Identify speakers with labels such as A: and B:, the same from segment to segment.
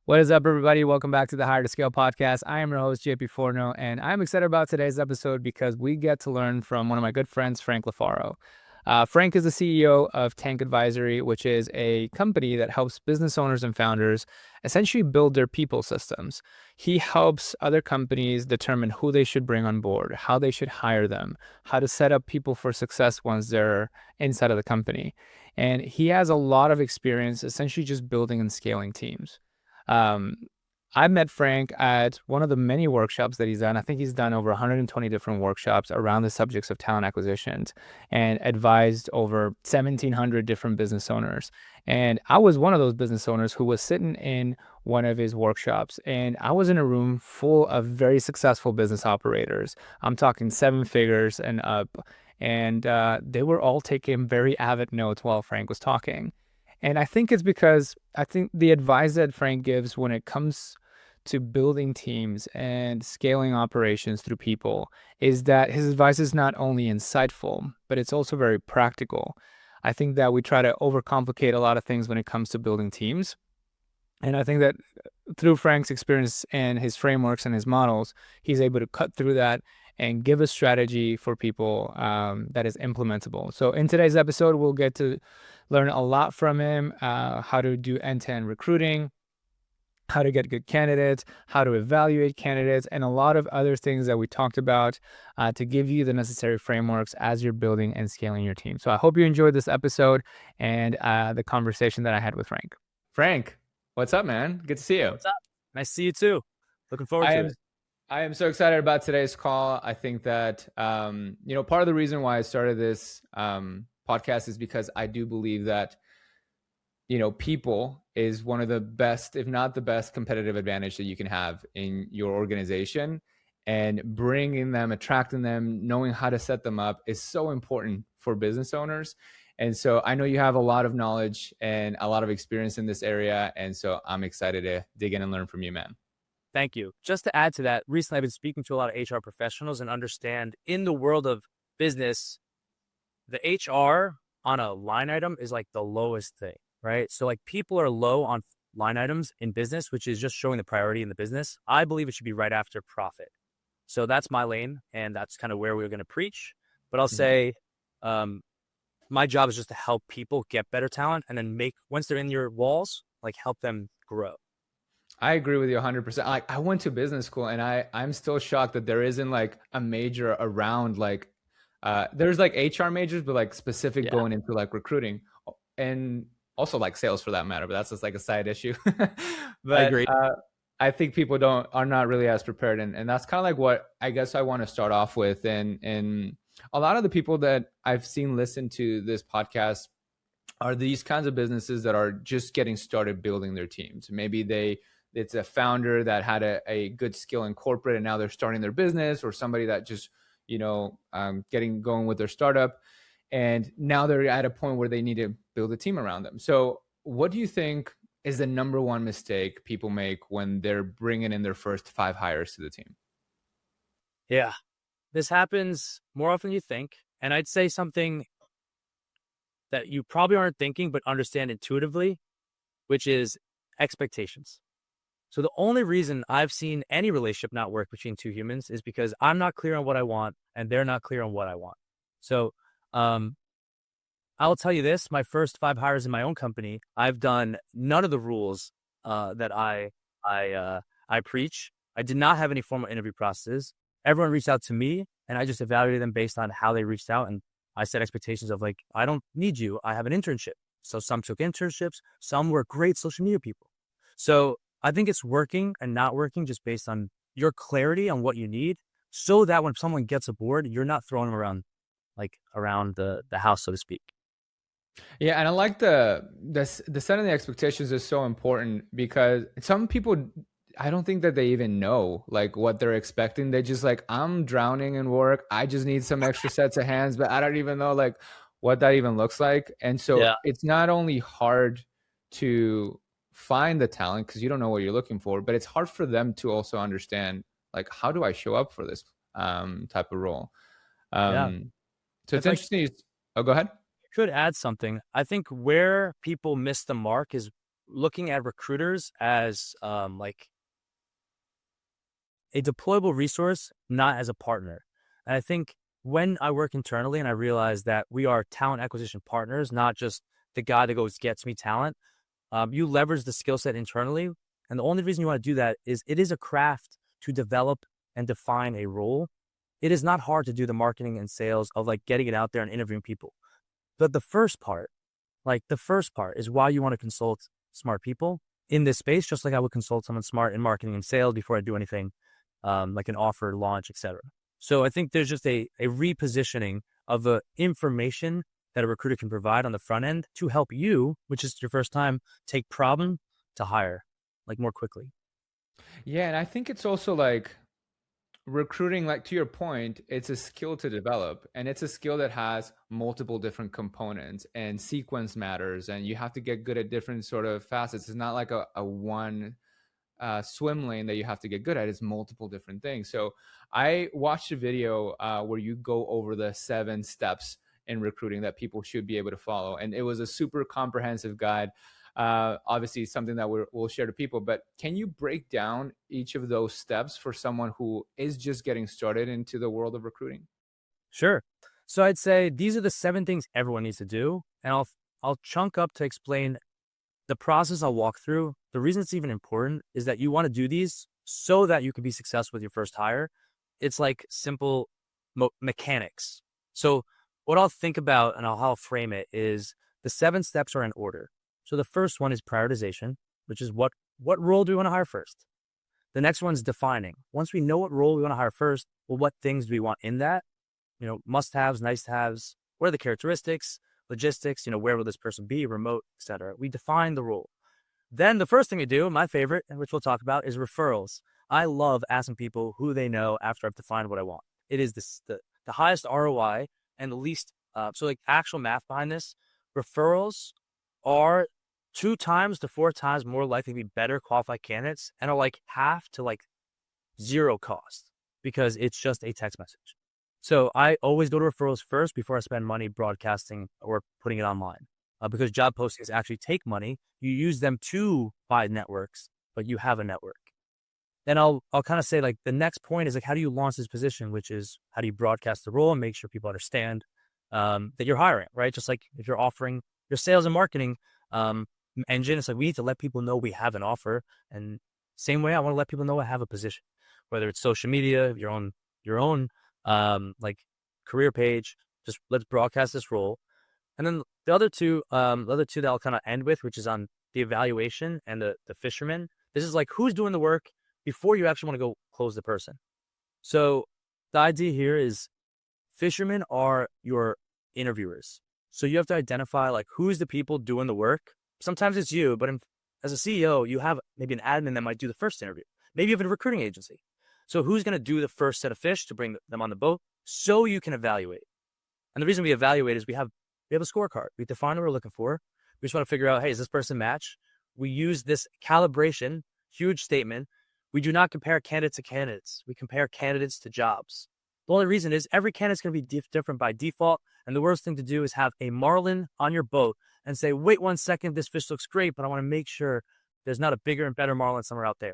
A: What is up, everybody? Welcome back to the Hire to Scale podcast. I am your host, JP Forno, and I'm excited about today's episode because we get to learn from one of my good friends, Frank Lofaro. Frank is the CEO of Tank Advisory, which is a company that helps business owners and founders essentially build their people systems. He helps other companies determine who they should bring on board, how they should hire them, how to set up people for success once they're inside of the company. And he has a lot of experience essentially just building and scaling teams. Um, I met Frank at one of the many workshops that he's done. I think he's done over 120 different workshops around the subjects of talent acquisitions and advised over 1,700 different business owners. And I was one of those business owners who was sitting in one of his workshops, and I was in a room full of very successful business operators. I'm talking seven figures and up. And they were all taking very avid notes while Frank was talking. And I think it's because I think the advice that Frank gives when it comes to building teams and scaling operations through people is that his advice is not only insightful, but it's also very practical. I think that we try to overcomplicate a lot of things when it comes to building teams. And I think that through Frank's experience and his frameworks and his models, he's able to cut through that and give a strategy for people that is implementable. So in today's episode, we'll get to learn a lot from him, how to do end-to-end recruiting, how to get good candidates, how to evaluate candidates, and a lot of other things that we talked about to give you the necessary frameworks as you're building and scaling your team. So I hope you enjoyed this episode and the conversation that I had with Frank. Frank, what's up, man? Good to see you.
B: What's up? Nice to see you too. Looking forward
A: I
B: to
A: am
B: it.
A: I am so excited about today's call. I think that part of the reason why I started this podcast is because I do believe that people is one of the best, if not the best, competitive advantage that you can have in your organization. And bringing them, attracting them, knowing how to set them up is so important for business owners. And so I know you have a lot of knowledge and a lot of experience in this area. And so I'm excited to dig in and learn from you, man.
B: Thank you. Just to add to that, recently I've been speaking to a lot of HR professionals and understand in the world of business, the HR on a line item is like the lowest thing, right? So like people are low on line items in business, which is just showing the priority in the business. I believe it should be right after profit. So that's my lane, and that's kind of where we're going to preach. But I'll say my job is just to help people get better talent and then once they're in your walls, like help them grow.
A: I agree with you 100%. Like I went to business school and I'm still shocked that there isn't like a major around like there's like HR majors, but like specific
B: Yeah,
A: going into like recruiting and also like sales for that matter, but that's just like a side issue.
B: I
A: But
B: agree.
A: I think people are not really as prepared. And that's kind of like what I guess I want to start off with. And a lot of the people that I've seen listen to this podcast are these kinds of businesses that are just getting started building their teams. Maybe it's a founder that had a good skill in corporate and now they're starting their business, or somebody that just getting going with their startup and now they're at a point where they need to build a team around them. So what do you think is the number one mistake people make when they're bringing in their first 5 hires to the team?
B: Yeah, this happens more often than you think. And I'd say something that you probably aren't thinking, but understand intuitively, which is expectations. So the only reason I've seen any relationship not work between two humans is because I'm not clear on what I want and they're not clear on what I want. So I'll tell you this, my first 5 hires in my own company, I've done none of the rules that I preach. I did not have any formal interview processes. Everyone reached out to me and I just evaluated them based on how they reached out. And I set expectations of like, I don't need you. I have an internship. So some took internships. Some were great social media people. So I think it's working and not working just based on your clarity on what you need, so that when someone gets aboard, you're not throwing them around the house, so to speak.
A: Yeah, and I like the setting the expectations is so important because some people, I don't think that they even know like what they're expecting. They just like, I'm drowning in work. I just need some extra sets of hands, but I don't even know like what that even looks like. And so
B: Yeah.
A: it's not only hard to find the talent because you don't know what you're looking for, but it's hard for them to also understand like how do I show up for this type of role.
B: Yeah.
A: So it's
B: If
A: interesting. Oh, go ahead.
B: could add something, I think where people miss the mark is looking at recruiters as like a deployable resource, not as a partner. And I think when I work internally and I realize that we are talent acquisition partners, not just the guy that goes gets me talent, you leverage the skill set internally. And the only reason you want to do that is it is a craft to develop and define a role. It is not hard to do the marketing and sales of like getting it out there and interviewing people. But the first part is why you want to consult smart people in this space, just like I would consult someone smart in marketing and sales before I do anything like an offer, launch, etc. So I think there's just a repositioning of the information that a recruiter can provide on the front end to help you, which is your first time, take problem to hire like more quickly.
A: Yeah, and I think it's also like recruiting, like to your point, it's a skill to develop, and it's a skill that has multiple different components, and sequence matters, and you have to get good at different sort of facets. It's not like a one swim lane that you have to get good at. It's multiple different things. So I watched a video where you go over the 7 steps in recruiting that people should be able to follow, and it was a super comprehensive guide. Obviously something that we'll share to people, but can you break down each of those steps for someone who is just getting started into the world of recruiting?
B: Sure. So I'd say these are the 7 things everyone needs to do, and I'll chunk up to explain the process I'll walk through. The reason it's even important is that you want to do these so that you can be successful with your first hire. It's like simple mechanics. So what I'll think about and how I'll frame it is the 7 steps are in order. So the first one is prioritization, which is what role do we want to hire first? The next one's defining. Once we know what role we want to hire first, well, what things do we want in that? Must-haves, nice-to-haves. What are the characteristics, logistics? Where will this person be, remote, etc. We define the role. Then the first thing we do, my favorite, which we'll talk about, is referrals. I love asking people who they know after I've defined what I want. It is the highest ROI and the least, so like actual math behind this, referrals are 2 times to 4 times more likely to be better qualified candidates and are like half to like 0 cost because it's just a text message. So I always go to referrals first before I spend money broadcasting or putting it online because job postings actually take money. You use them to buy networks, but you have a network. Then I'll kind of say like the next point is like, how do you launch this position, which is how do you broadcast the role and make sure people understand that you're hiring, right? Just like if you're offering your sales and marketing engine, it's like we need to let people know we have an offer. And same way, I want to let people know I have a position, whether it's social media, your own like career page. Just let's broadcast this role. And then the other two that I'll kind of end with, which is on the evaluation and the fisherman. This is like who's doing the work before you actually want to go close the person. So the idea here is fishermen are your interviewers. So you have to identify like who's the people doing the work. Sometimes it's you, but as a CEO, you have maybe an admin that might do the first interview. Maybe you have a recruiting agency. So who's going to do the first set of fish to bring them on the boat so you can evaluate? And the reason we evaluate is we have a scorecard. We define what we're looking for. We just want to figure out, hey, is this person match? We use this calibration, huge statement. We do not compare candidates to candidates. We compare candidates to jobs. The only reason is every candidate's going to be different by default. And the worst thing to do is have a marlin on your boat and say, wait 1 second, this fish looks great, but I want to make sure there's not a bigger and better marlin somewhere out there.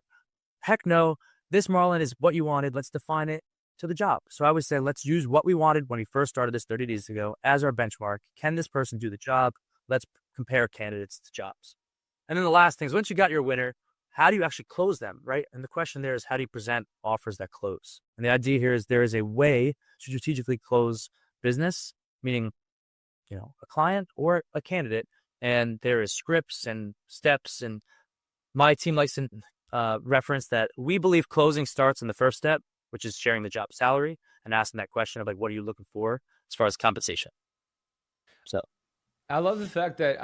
B: Heck no, this marlin is what you wanted. Let's define it to the job. So I would say, let's use what we wanted when we first started this 30 days ago as our benchmark. Can this person do the job? Let's compare candidates to jobs. And then the last thing is once you got your winner, how do you actually close them, right? And the question there is, how do you present offers that close? And the idea here is there is a way to strategically close business, meaning, a client or a candidate, and there is scripts and steps. And my team likes to reference that we believe closing starts in the first step, which is sharing the job salary and asking that question of like, what are you looking for as far as compensation? So
A: I love the fact that,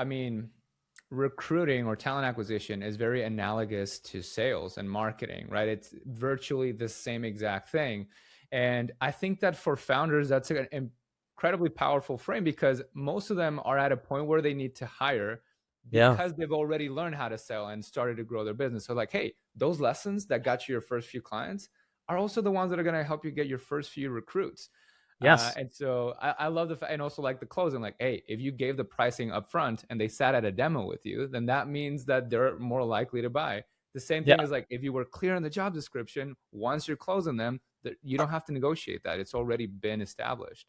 A: recruiting or talent acquisition is very analogous to sales and marketing, right? It's virtually the same exact thing. And I think that for founders, that's an incredibly powerful frame because most of them are at a point where they need to hire
B: yeah,
A: because they've already learned how to sell and started to grow their business. So like, hey, those lessons that got you your first few clients are also the ones that are going to help you get your first few recruits.
B: Yes.
A: And so I love and also like the closing, like, hey, if you gave the pricing up front and they sat at a demo with you, then that means that they're more likely to buy. The same
B: Yeah.
A: thing is like if you were clear in the job description, once you're closing them, you don't have to negotiate that. It's already been established.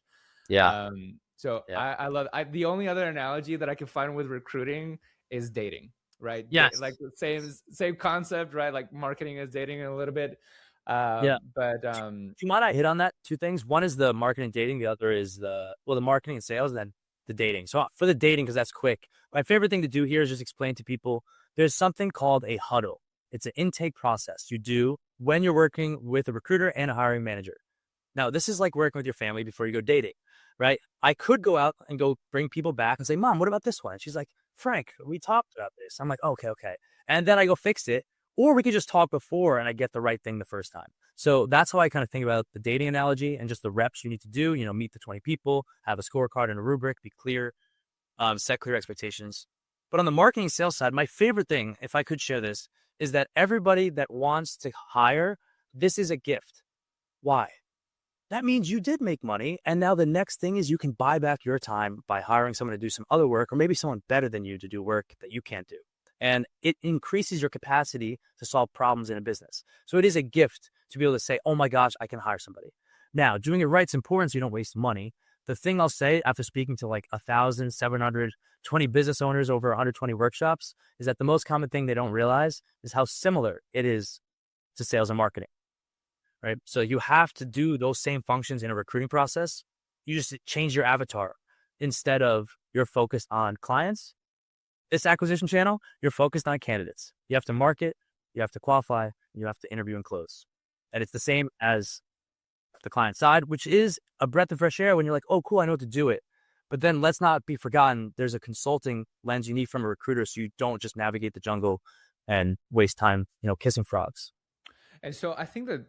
B: Yeah.
A: So
B: Yeah.
A: I love the only other analogy that I can find with recruiting is dating, right? Like
B: Yes.
A: the same concept, right? Like marketing is dating a little bit.
B: Yeah.
A: But
B: Do you mind I hit on that? Two things. One is the marketing and dating. The other is the marketing and sales, and then the dating. So for the dating, because that's quick, my favorite thing to do here is just explain to people there's something called a huddle. It's an intake process you do when you're working with a recruiter and a hiring manager. Now, this is like working with your family before you go dating, right? I could go out and go bring people back and say, Mom, what about this one? And she's like, Frank, we talked about this. I'm like, okay, okay. And then I go fix it. Or we could just talk before and I get the right thing the first time. So that's how I kind of think about the dating analogy and just the reps you need to do, meet the 20 people, have a scorecard and a rubric, be clear, set clear expectations. But on the marketing sales side, my favorite thing, if I could share this, is that everybody that wants to hire, this is a gift. Why? That means you did make money. And now the next thing is you can buy back your time by hiring someone to do some other work, or maybe someone better than you to do work that you can't do. And it increases your capacity to solve problems in a business. So it is a gift to be able to say, oh my gosh, I can hire somebody. Now, doing it right is important so you don't waste money. The thing I'll say after speaking to like 1,720 business owners over 120 workshops is that the most common thing they don't realize is how similar it is to sales and marketing. Right. So you have to do those same functions in a recruiting process. You just change your avatar. Instead of you're focused on clients, this acquisition channel, you're focused on candidates. You have to market, you have to qualify, you have to interview and close. And it's the same as the client side, which is a breath of fresh air when you're like, oh, cool, I know what to do it. But then let's not be forgotten, there's a consulting lens you need from a recruiter so you don't just navigate the jungle and waste time, kissing frogs.
A: And so I think that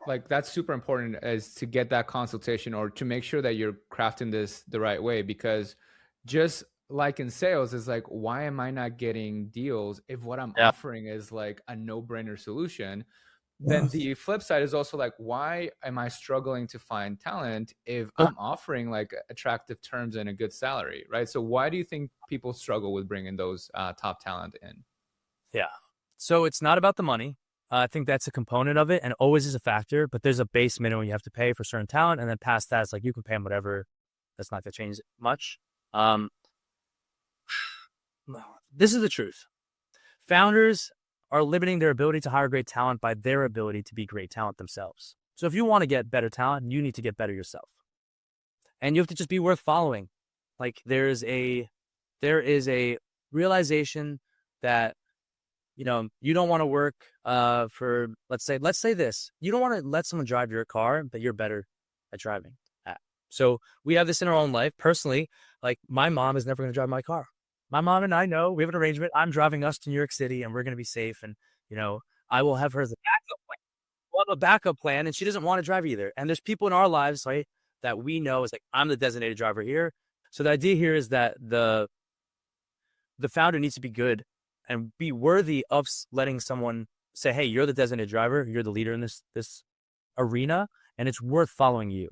A: like that's super important is to get that consultation or to make sure that you're crafting this the right way, because just like in sales is like, why am I not getting deals if what I'm
B: Yeah.
A: offering is like a no-brainer solution? Then the flip side is also like, why am I struggling to find talent if I'm offering like attractive terms and a good salary, right? So why do you think people struggle with bringing those top talent in?
B: Yeah. So it's not about the money. I think that's a component of it and always is a factor, but there's a base minimum you have to pay for certain talent. And then past that, it's like you can pay them whatever. That's not going to change much. This is the truth. Founders are limiting their ability to hire great talent by their ability to be great talent themselves. So if you want to get better talent, you need to get better yourself. And you have to just be worth following. Like there is a realization that you don't want to work for let's say this. You don't want to let someone drive your car that you're better at driving at. So we have this in our own life. Personally, like my mom is never going to drive my car. My mom and I know we have an arrangement. I'm driving us to New York City and we're going to be safe. And, I will have her as a backup plan. We'll have a backup plan and she doesn't want to drive either. And there's people in our lives, right, that we know is like, I'm the designated driver here. So the idea here is that the founder needs to be good and be worthy of letting someone say, hey, you're the designated driver. You're the leader in this arena and it's worth following you.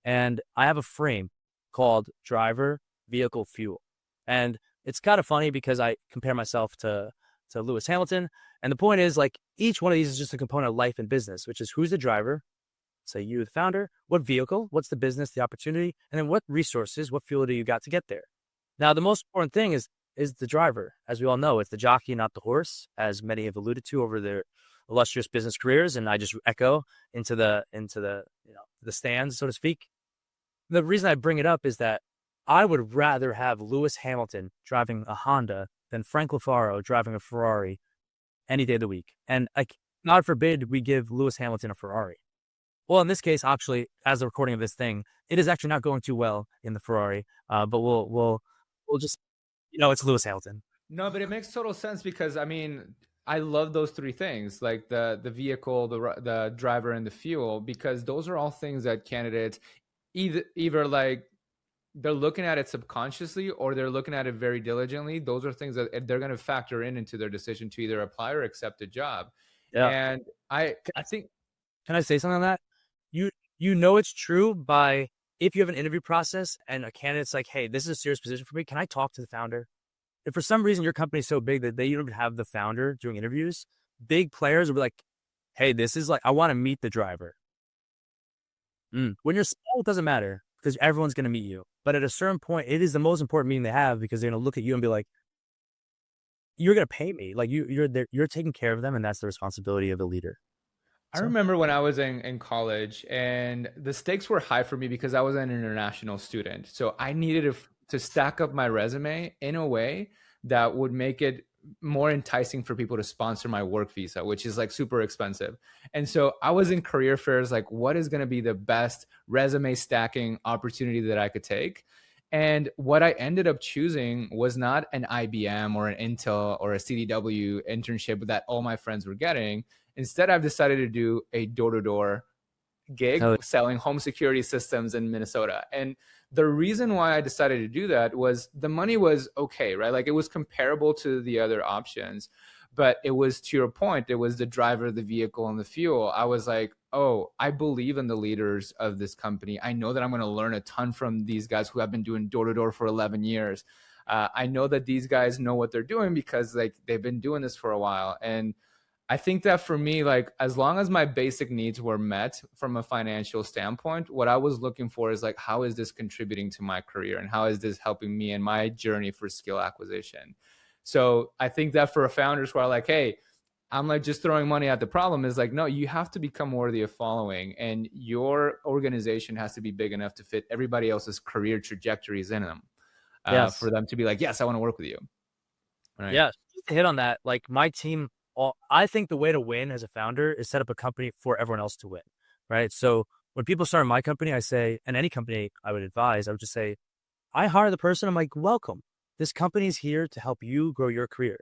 B: And I have a frame called driver, vehicle, fuel. And it's kind of funny because I compare myself to Lewis Hamilton. And the point is like each one of these is just a component of life and business, which is who's the driver, say you, the founder, what vehicle, what's the business, the opportunity, and then what resources, what fuel do you got to get there? Now, the most important thing is the driver. As we all know, it's the jockey, not the horse, as many have alluded to over their illustrious business careers. And I just echo into the the stands, so to speak. The reason I bring it up is that I would rather have Lewis Hamilton driving a Honda than Frank Lofaro driving a Ferrari any day of the week. And like, God forbid we give Lewis Hamilton a Ferrari. Well, in this case, actually, as the recording of this thing, it is actually not going too well in the Ferrari. But we'll just, it's Lewis Hamilton.
A: No, but it makes total sense because I mean, I love those three things, like the vehicle, the driver, and the fuel, because those are all things that candidates either like they're looking at it subconsciously or they're looking at it very diligently. Those are things that they're going to factor into their decision to either apply or accept a job.
B: Yeah.
A: And I think,
B: can I say something on that? You know it's true by if you have an interview process and a candidate's like, hey, this is a serious position for me, can I talk to the founder? If for some reason your company is so big that they don't even have the founder doing interviews, big players will be like, hey, this is like, I want to meet the driver. When you're small, it doesn't matter because everyone's going to meet you. But at a certain point, it is the most important meeting they have because they're going to look at you and be like, you're going to pay me. Like you're taking care of them. And that's the responsibility of a leader.
A: I
B: So
A: remember when I was in college and the stakes were high for me because I was an international student. So I needed to stack up my resume in a way that would make it more enticing for people to sponsor my work visa, which is like super expensive. And so I was in career fairs, like, what is going to be the best resume stacking opportunity that I could take? And what I ended up choosing was not an IBM or an Intel or a CDW internship that all my friends were getting. Instead, I've decided to do a door-to-door gig
B: hell,
A: selling home security systems in Minnesota. And the reason why I decided to do that was the money was okay, right? Like it was comparable to the other options, but it was, to your point, it was the driver, the vehicle, and the fuel. I was like, oh, I believe in the leaders of this company. I know that I'm going to learn a ton from these guys who have been doing door to door for 11 years. I know that these guys know what they're doing because like they've been doing this for a while. And I think that for me, like, as long as my basic needs were met from a financial standpoint, what I was looking for is like, how is this contributing to my career and how is this helping me in my journey for skill acquisition? So I think that for founders who are like, hey, I'm like just throwing money at the problem, is like, no, you have to become worthy of following, and your organization has to be big enough to fit everybody else's career trajectories in them, for
B: yes.
A: them to be like, yes, I want to work with you. Right.
B: Yeah. Just to hit on that, like my team, I think the way to win as a founder is set up a company for everyone else to win. Right. So when people start my company, I say, and any company I would advise, I would just say, I hire the person. I'm like, welcome. This company is here to help you grow your career.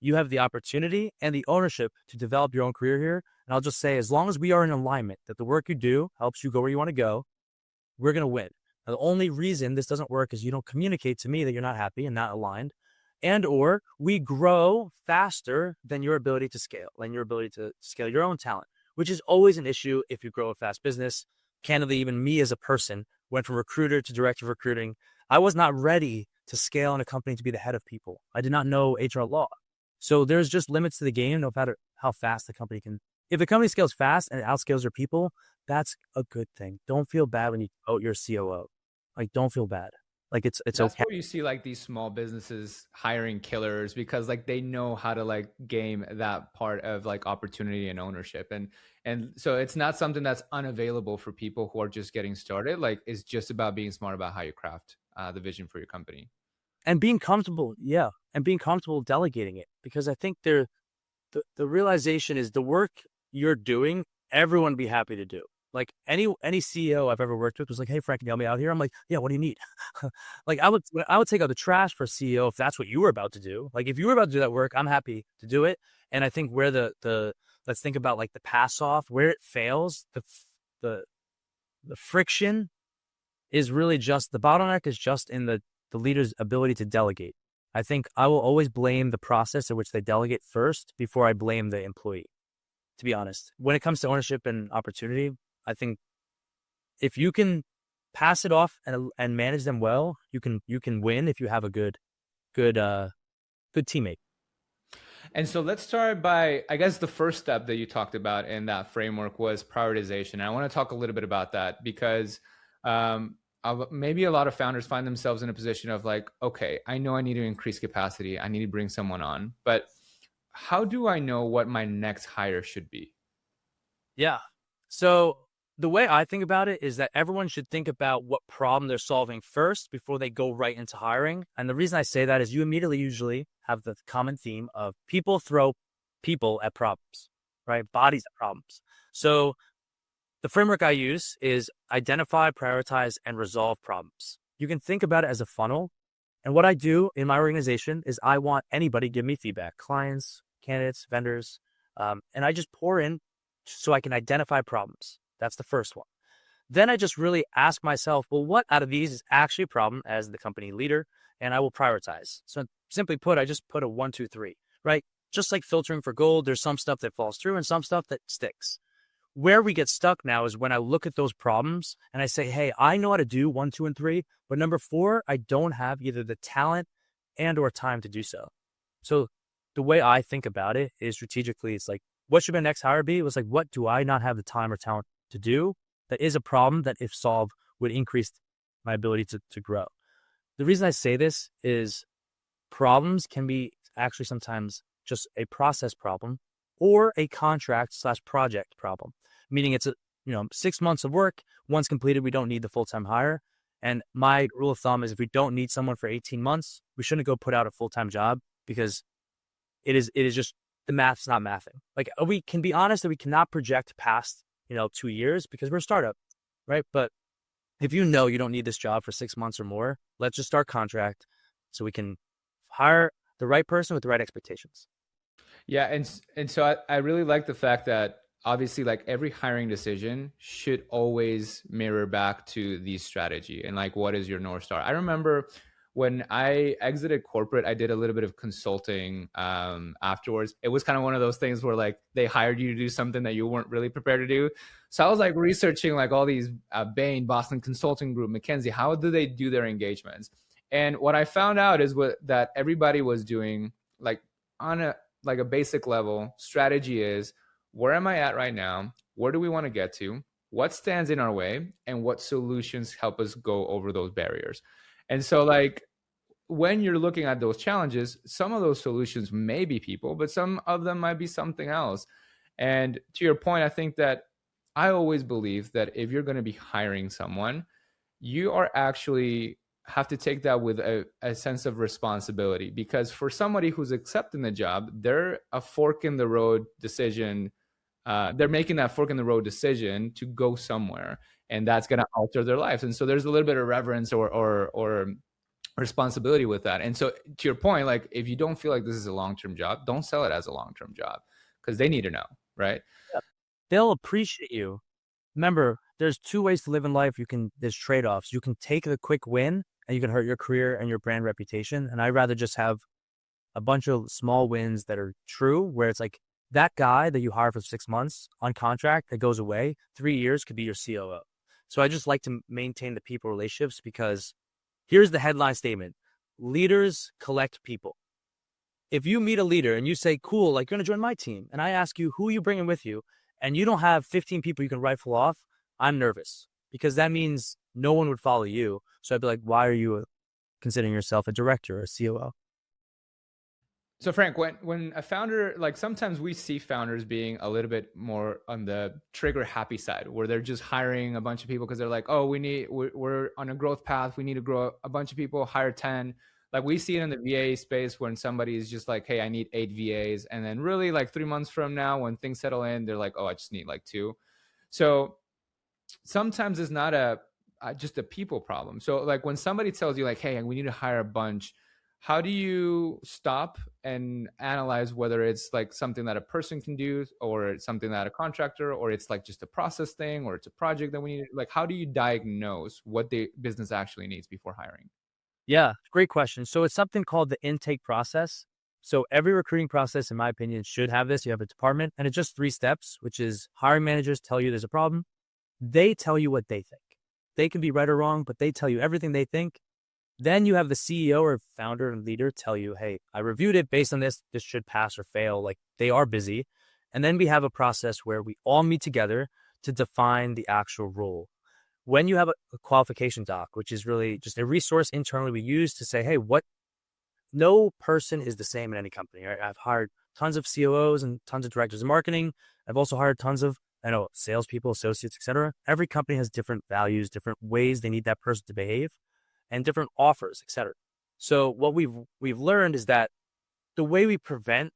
B: You have the opportunity and the ownership to develop your own career here. And I'll just say, as long as we are in alignment, that the work you do helps you go where you want to go, we're going to win. Now, the only reason this doesn't work is you don't communicate to me that you're not happy and not aligned, and or we grow faster than your ability to scale and your ability to scale your own talent, which is always an issue if you grow a fast business. Candidly, even me as a person went from recruiter to director of recruiting. I was not ready to scale in a company to be the head of people. I did not know HR law. So there's just limits to the game, no matter how fast the company can. If the company scales fast and it outscales your people, that's a good thing. Don't feel bad when you vote your COO. Like, don't feel bad. Like it's
A: That's
B: okay.
A: where you see like these small businesses hiring killers because like they know how to like game that part of like opportunity and ownership. And so it's not something that's unavailable for people who are just getting started. Like it's just about being smart about how you craft the vision for your company.
B: And being comfortable, yeah, and being comfortable delegating it, because I think the realization is the work you're doing, everyone would be happy to do. Like any CEO I've ever worked with was like, "Hey, Frank, can you help me out here?" I'm like, "Yeah, what do you need?" Like I would take out the trash for a CEO if that's what you were about to do. Like if you were about to do that work, I'm happy to do it. And I think where the let's think about like the pass off, where it fails, the the friction is really just the bottleneck is just in the leader's ability to delegate. I think I will always blame the process in which they delegate first before I blame the employee, to be honest. When it comes to ownership and opportunity, I think if you can pass it off and manage them well, you can win if you have a good good teammate.
A: And so let's start by, I guess the first step that you talked about in that framework was prioritization. And I want to talk a little bit about that because maybe a lot of founders find themselves in a position of like, okay, I know I need to increase capacity. I need to bring someone on, but how do I know what my next hire should be?
B: Yeah. So the way I think about it is that everyone should think about what problem they're solving first before they go right into hiring. And the reason I say that is you immediately usually have the common theme of people throw people at problems, right? Bodies at problems. So the framework I use is identify, prioritize, and resolve problems. You can think about it as a funnel. And what I do in my organization is I want anybody to give me feedback, clients, candidates, vendors, and I just pour in so I can identify problems. That's the first one. Then I just really ask myself, well, what out of these is actually a problem as the company leader? And I will prioritize. So simply put, I just put a 1, 2, 3, right? Just like filtering for gold, there's some stuff that falls through and some stuff that sticks. where we get stuck now is when I look at those problems and I say, hey, I know how to do 1, 2, and 3, but number 4, I don't have either the talent and or time to do so. So the way I think about it is strategically, it's like, what should my next hire be? It was like, what do I not have the time or talent to do? That is a problem that if solved would increase my ability to grow. The reason I say this is problems can be actually sometimes just a process problem or a contract/project problem, meaning it's 6 months of work. Once completed, we don't need the full-time hire. And my rule of thumb is if we don't need someone for 18 months, we shouldn't go put out a full-time job, because it is just the math's not mathing. Like, we can be honest that we cannot project past 2 years because we're a startup, right? But if you don't need this job for 6 months or more, let's just start contract so we can hire the right person with the right expectations.
A: Yeah, and so I really like the fact that obviously, like, every hiring decision should always mirror back to the strategy and like what is your North Star. I remember when I exited corporate, I did a little bit of consulting afterwards. It was kind of one of those things where like they hired you to do something that you weren't really prepared to do. So I was like researching like all these Bain, Boston Consulting Group, McKinsey, how do they do their engagements? And what I found out is that everybody was doing, like, on a basic level, strategy is, where am I at right now? Where do we want to get to? What stands in our way? And what solutions help us go over those barriers? And so, like, when you're looking at those challenges, some of those solutions may be people, but some of them might be something else. And to your point, I think that I always believe that if you're going to be hiring someone, you are actually have to take that with a sense of responsibility, because for somebody who's accepting the job, they're a fork in the road decision. They're making that fork in the road decision to go somewhere, and that's going to alter their lives. And so there's a little bit of reverence or responsibility with that. And so to your point, like, if you don't feel like this is a long-term job, don't sell it as a long-term job, because they need to know, right?
B: Yep. They'll appreciate you. Remember, there's 2 ways to live in life. There's trade-offs. You can take the quick win and you can hurt your career and your brand reputation. And I'd rather just have a bunch of small wins that are true, where it's like that guy that you hire for 6 months on contract that goes away, 3 years could be your COO. So I just like to maintain the people relationships, because here's the headline statement: leaders collect people. If you meet a leader and you say, cool, like, you're going to join my team, and I ask you, who are you bringing with you? And you don't have 15 people you can rifle off, I'm nervous, because that means no one would follow you. So I'd be like, why are you considering yourself a director or a COO?
A: So Frank, when a founder, like, sometimes we see founders being a little bit more on the trigger happy side, where they're just hiring a bunch of people because they're like, oh, we're on a growth path, we need to grow a bunch of people, hire 10. Like, we see it in the VA space when somebody is just like, hey, I need 8 VAs, and then really, like, 3 months from now, when things settle in, they're like, oh, I just need like 2. So sometimes it's not just a people problem. So, like, when somebody tells you like, hey, we need to hire a bunch, how do you stop and analyze whether it's like something that a person can do, or it's something that a contractor, or it's like just a process thing, or it's a project that we need? Like, how do you diagnose what the business actually needs before hiring?
B: Yeah, great question. So it's something called the intake process. So every recruiting process, in my opinion, should have this. You have a department, and it's just 3 steps, which is hiring managers tell you there's a problem. They tell you what they think. They can be right or wrong, but they tell you everything they think. Then you have the CEO or founder and leader tell you, hey, I reviewed it based on this. This should pass or fail. Like, they are busy. And then we have a process where we all meet together to define the actual role. When you have a qualification doc, which is really just a resource internally we use to say, hey, no person is the same in any company. Right? I've hired tons of COOs and tons of directors of marketing. I've also hired tons of salespeople, associates, etc. Every company has different values, different ways they need that person to behave, and different offers, etc. So what we've learned is that the way we prevent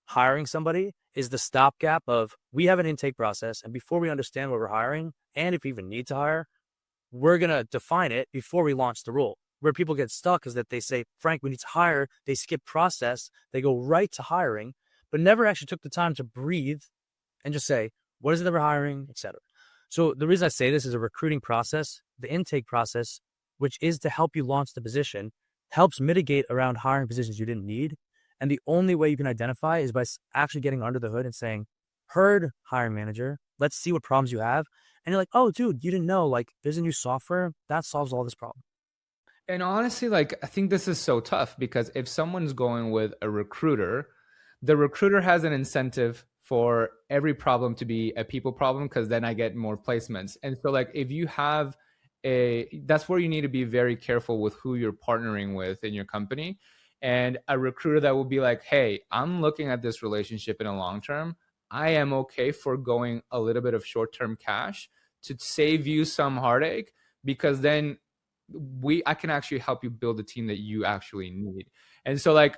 B: hiring somebody is the stopgap of, we have an intake process, and before we understand what we're hiring, and if we even need to hire, we're going to define it before we launch the role. Where people get stuck is that they say, Frank, we need to hire. They skip process. They go right to hiring, but never actually took the time to breathe and just say, what is it that we're hiring, etc. So the reason I say this is a recruiting process, the intake process, which is to help you launch the position, helps mitigate around hiring positions you didn't need. And the only way you can identify is by actually getting under the hood and saying, heard hiring manager, let's see what problems you have. And you're like, oh, dude, you didn't know, like, there's a new software that solves all this problem.
A: And honestly, like, I think this is so tough because if someone's going with a recruiter, the recruiter has an incentive for every problem to be a people problem because then I get more placements. And so, like, if you have that's where you need to be very careful with who you're partnering with in your company. And a recruiter that will be like, hey, I'm looking at this relationship in a long term. I am okay foregoing a little bit of short term cash to save you some heartache because then I can actually help you build the team that you actually need. And so, like,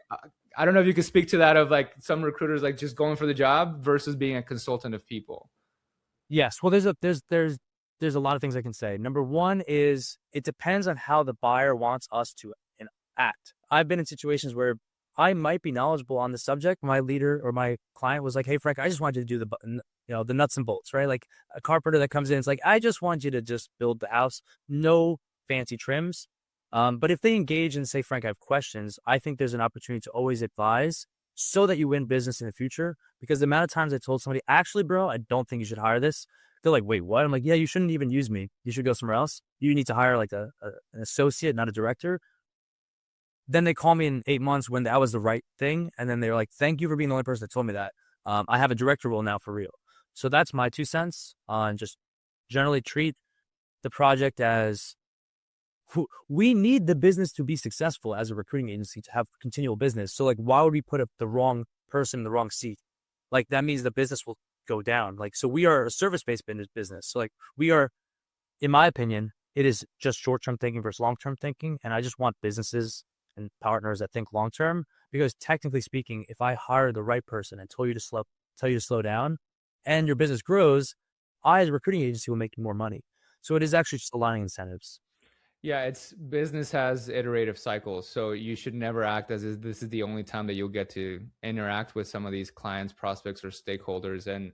A: I don't know if you could speak to that of like some recruiters like just going for the job versus being a consultant of people.
B: Yes. Well, there's a lot of things I can say. Number one is it depends on how the buyer wants us to act. I've been in situations where I might be knowledgeable on the subject. My leader or my client was like, "Hey, Frank, I just want you to do the nuts and bolts, right? Like a carpenter that comes in, it's like, I just want you to just build the house, no fancy trims." But if they engage and say, Frank, I have questions, I think there's an opportunity to always advise so that you win business in the future. Because the amount of times I told somebody, actually, bro, I don't think you should hire this. They're like, wait, what? I'm like, yeah, you shouldn't even use me. You should go somewhere else. You need to hire like an associate, not a director. Then they call me in 8 months when that was the right thing. And then they're like, thank you for being the only person that told me that. I have a director role now for real. So that's my 2 cents on just generally treat the project as we need the business to be successful as a recruiting agency to have continual business. So like, why would we put up the wrong person in the wrong seat? Like that means the business will go down. Like, so we are a service-based business. So like we are, in my opinion, it is just short-term thinking versus long-term thinking. And I just want businesses and partners that think long-term, because technically speaking, if I hire the right person and tell you to slow down and your business grows, I as a recruiting agency will make you more money. So it is actually just aligning incentives.
A: Yeah, it's business has iterative cycles, so you should never act as if this is the only time that you'll get to interact with some of these clients, prospects, or stakeholders. And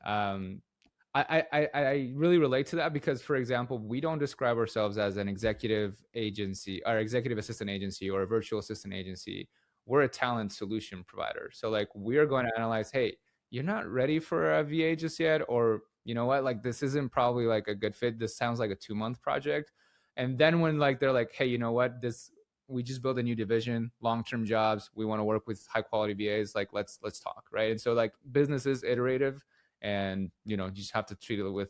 A: I really relate to that because, for example, we don't describe ourselves as an executive agency or executive assistant agency or a virtual assistant agency. We're a talent solution provider. So, like, we are going to analyze, hey, you're not ready for a VA just yet, or you know what, like, this isn't probably like a good fit. This sounds like a 2 month project. And then when like they're like, hey, you know what, this we just built a new division, long-term jobs. We want to work with high quality VAs. Like, let's talk, right? And so, like, business is iterative, and you just have to treat it with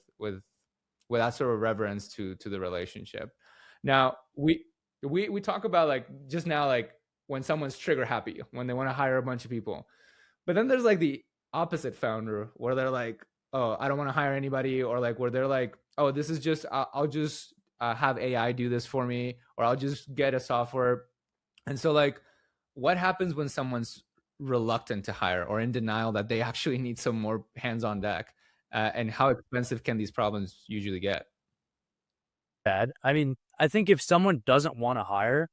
A: that sort of reverence to the relationship. Now we talk about like just now, like when someone's trigger happy, when they want to hire a bunch of people, but then there's like the opposite founder where they're like, oh, I don't want to hire anybody, or like where they're like, oh, this is just I'll just have AI do this for me, or I'll just get a software. And so, like, what happens when someone's reluctant to hire or in denial that they actually need some more hands on deck? And how expensive can these problems usually get?
B: Bad. I mean, I think if someone doesn't want to hire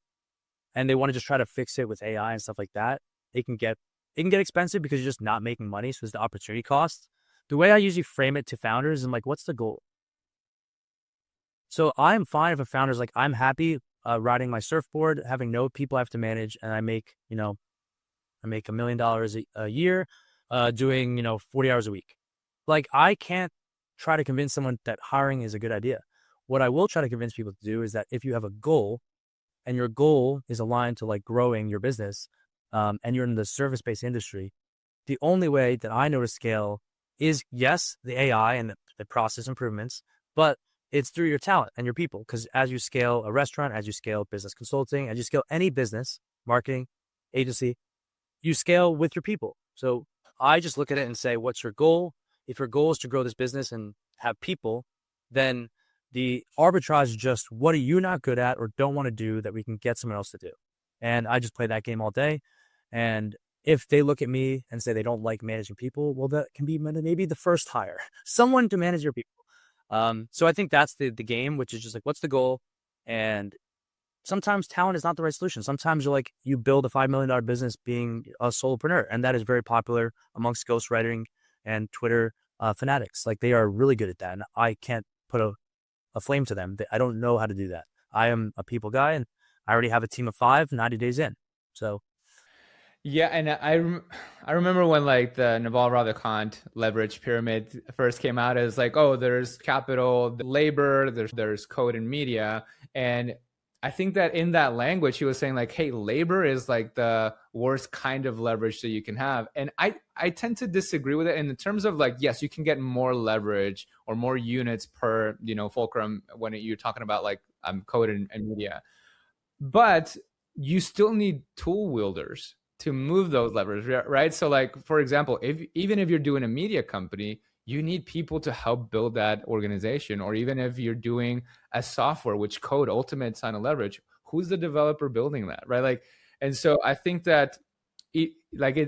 B: and they want to just try to fix it with AI and stuff like that, it can get expensive because you're just not making money. So it's the opportunity cost. The way I usually frame it to founders is I'm like, what's the goal? So I'm fine if a founder's like, I'm happy riding my surfboard, having no people I have to manage, and I make $1 million a year, doing 40 hours a week. Like, I can't try to convince someone that hiring is a good idea. What I will try to convince people to do is that if you have a goal and your goal is aligned to like growing your business, and you're in the service-based industry, the only way that I know to scale is, yes, the AI and the process improvements, but it's through your talent and your people. Because as you scale a restaurant, as you scale business consulting, as you scale any business, marketing, agency, you scale with your people. So I just look at it and say, what's your goal? If your goal is to grow this business and have people, then the arbitrage is just, what are you not good at or don't want to do that we can get someone else to do? And I just play that game all day. And if they look at me and say they don't like managing people, well, that can be maybe the first hire, someone to manage your people. So I think that's the game, which is just like, what's the goal? And sometimes talent is not the right solution. Sometimes you build a $5 million business being a solopreneur, and that is very popular amongst ghostwriting and Twitter fanatics. Like, they are really good at that, and I can't put a flame to them. I don't know how to do that. I am a people guy, and I already have a team of 5, 90 days in. So
A: Yeah, and I remember when like the Naval Ravikant leverage pyramid first came out. It's like, oh, there's capital, labor, there's code and media, and I think that in that language he was saying like, hey, labor is like the worst kind of leverage that you can have, and I tend to disagree with it in terms of like, yes, you can get more leverage or more units per fulcrum when you're talking about like code and media, but you still need tool wielders to move those levers, right? So like, for example, if even if you're doing a media company, you need people to help build that organization. Or even if you're doing a software which code ultimate sign of leverage, who's the developer building that, right? Like, and so I think that it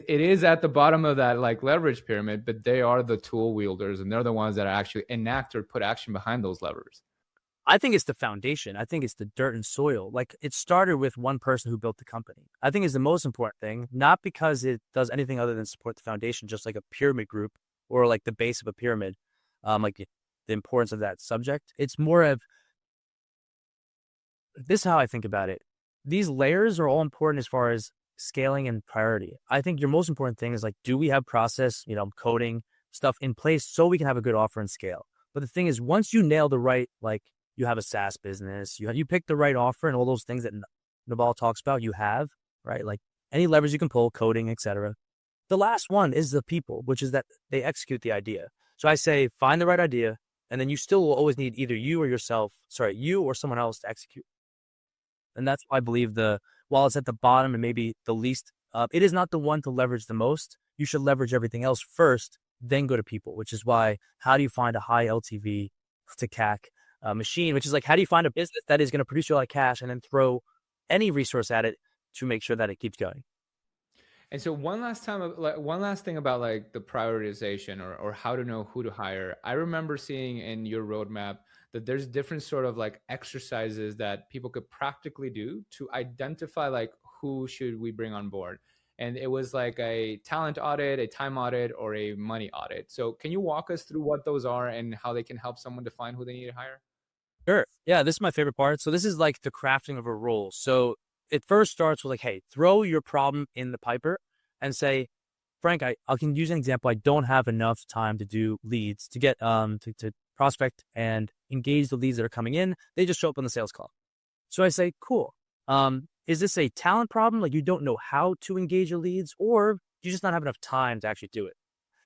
A: is at the bottom of that like leverage pyramid, but they are the tool wielders and they're the ones that actually enact or put action behind those levers.
B: I think it's the foundation. I think it's the dirt and soil. Like it started with one person who built the company. I think is the most important thing, not because it does anything other than support the foundation, just like a pyramid group or like the base of a pyramid, like the importance of that subject. It's more of this is how I think about it. These layers are all important as far as scaling and priority. I think your most important thing is like, do we have process, coding stuff in place so we can have a good offer and scale? But the thing is, once you nail the right, like you have a SaaS business, you pick the right offer and all those things that Naval talks about, you have, right? Like any levers you can pull, coding, etc. The last one is the people, which is that they execute the idea. So I say, find the right idea, and then you still will always need either you or someone else to execute. And that's why I believe while it's at the bottom and maybe the least, it is not the one to leverage the most. You should leverage everything else first, then go to people, which is why, how do you find a high LTV to CAC machine, which is like, how do you find a business that is going to produce you a lot of cash and then throw any resource at it to make sure that it keeps going?
A: And so one last thing about like the prioritization or how to know who to hire. I remember seeing in your roadmap that there's different sort of like exercises that people could practically do to identify like who should we bring on board. And it was like a talent audit, a time audit, or a money audit. So can you walk us through what those are and how they can help someone define who they need to hire?
B: Sure. Yeah, this is my favorite part. So this is like the crafting of a role. So it first starts with like, hey, throw your problem in the piper and say, Frank, I can use an example. I don't have enough time to do leads to get to prospect and engage the leads that are coming in. They just show up on the sales call. So I say, cool. Is this a talent problem? Like you don't know how to engage your leads, or you just not have enough time to actually do it?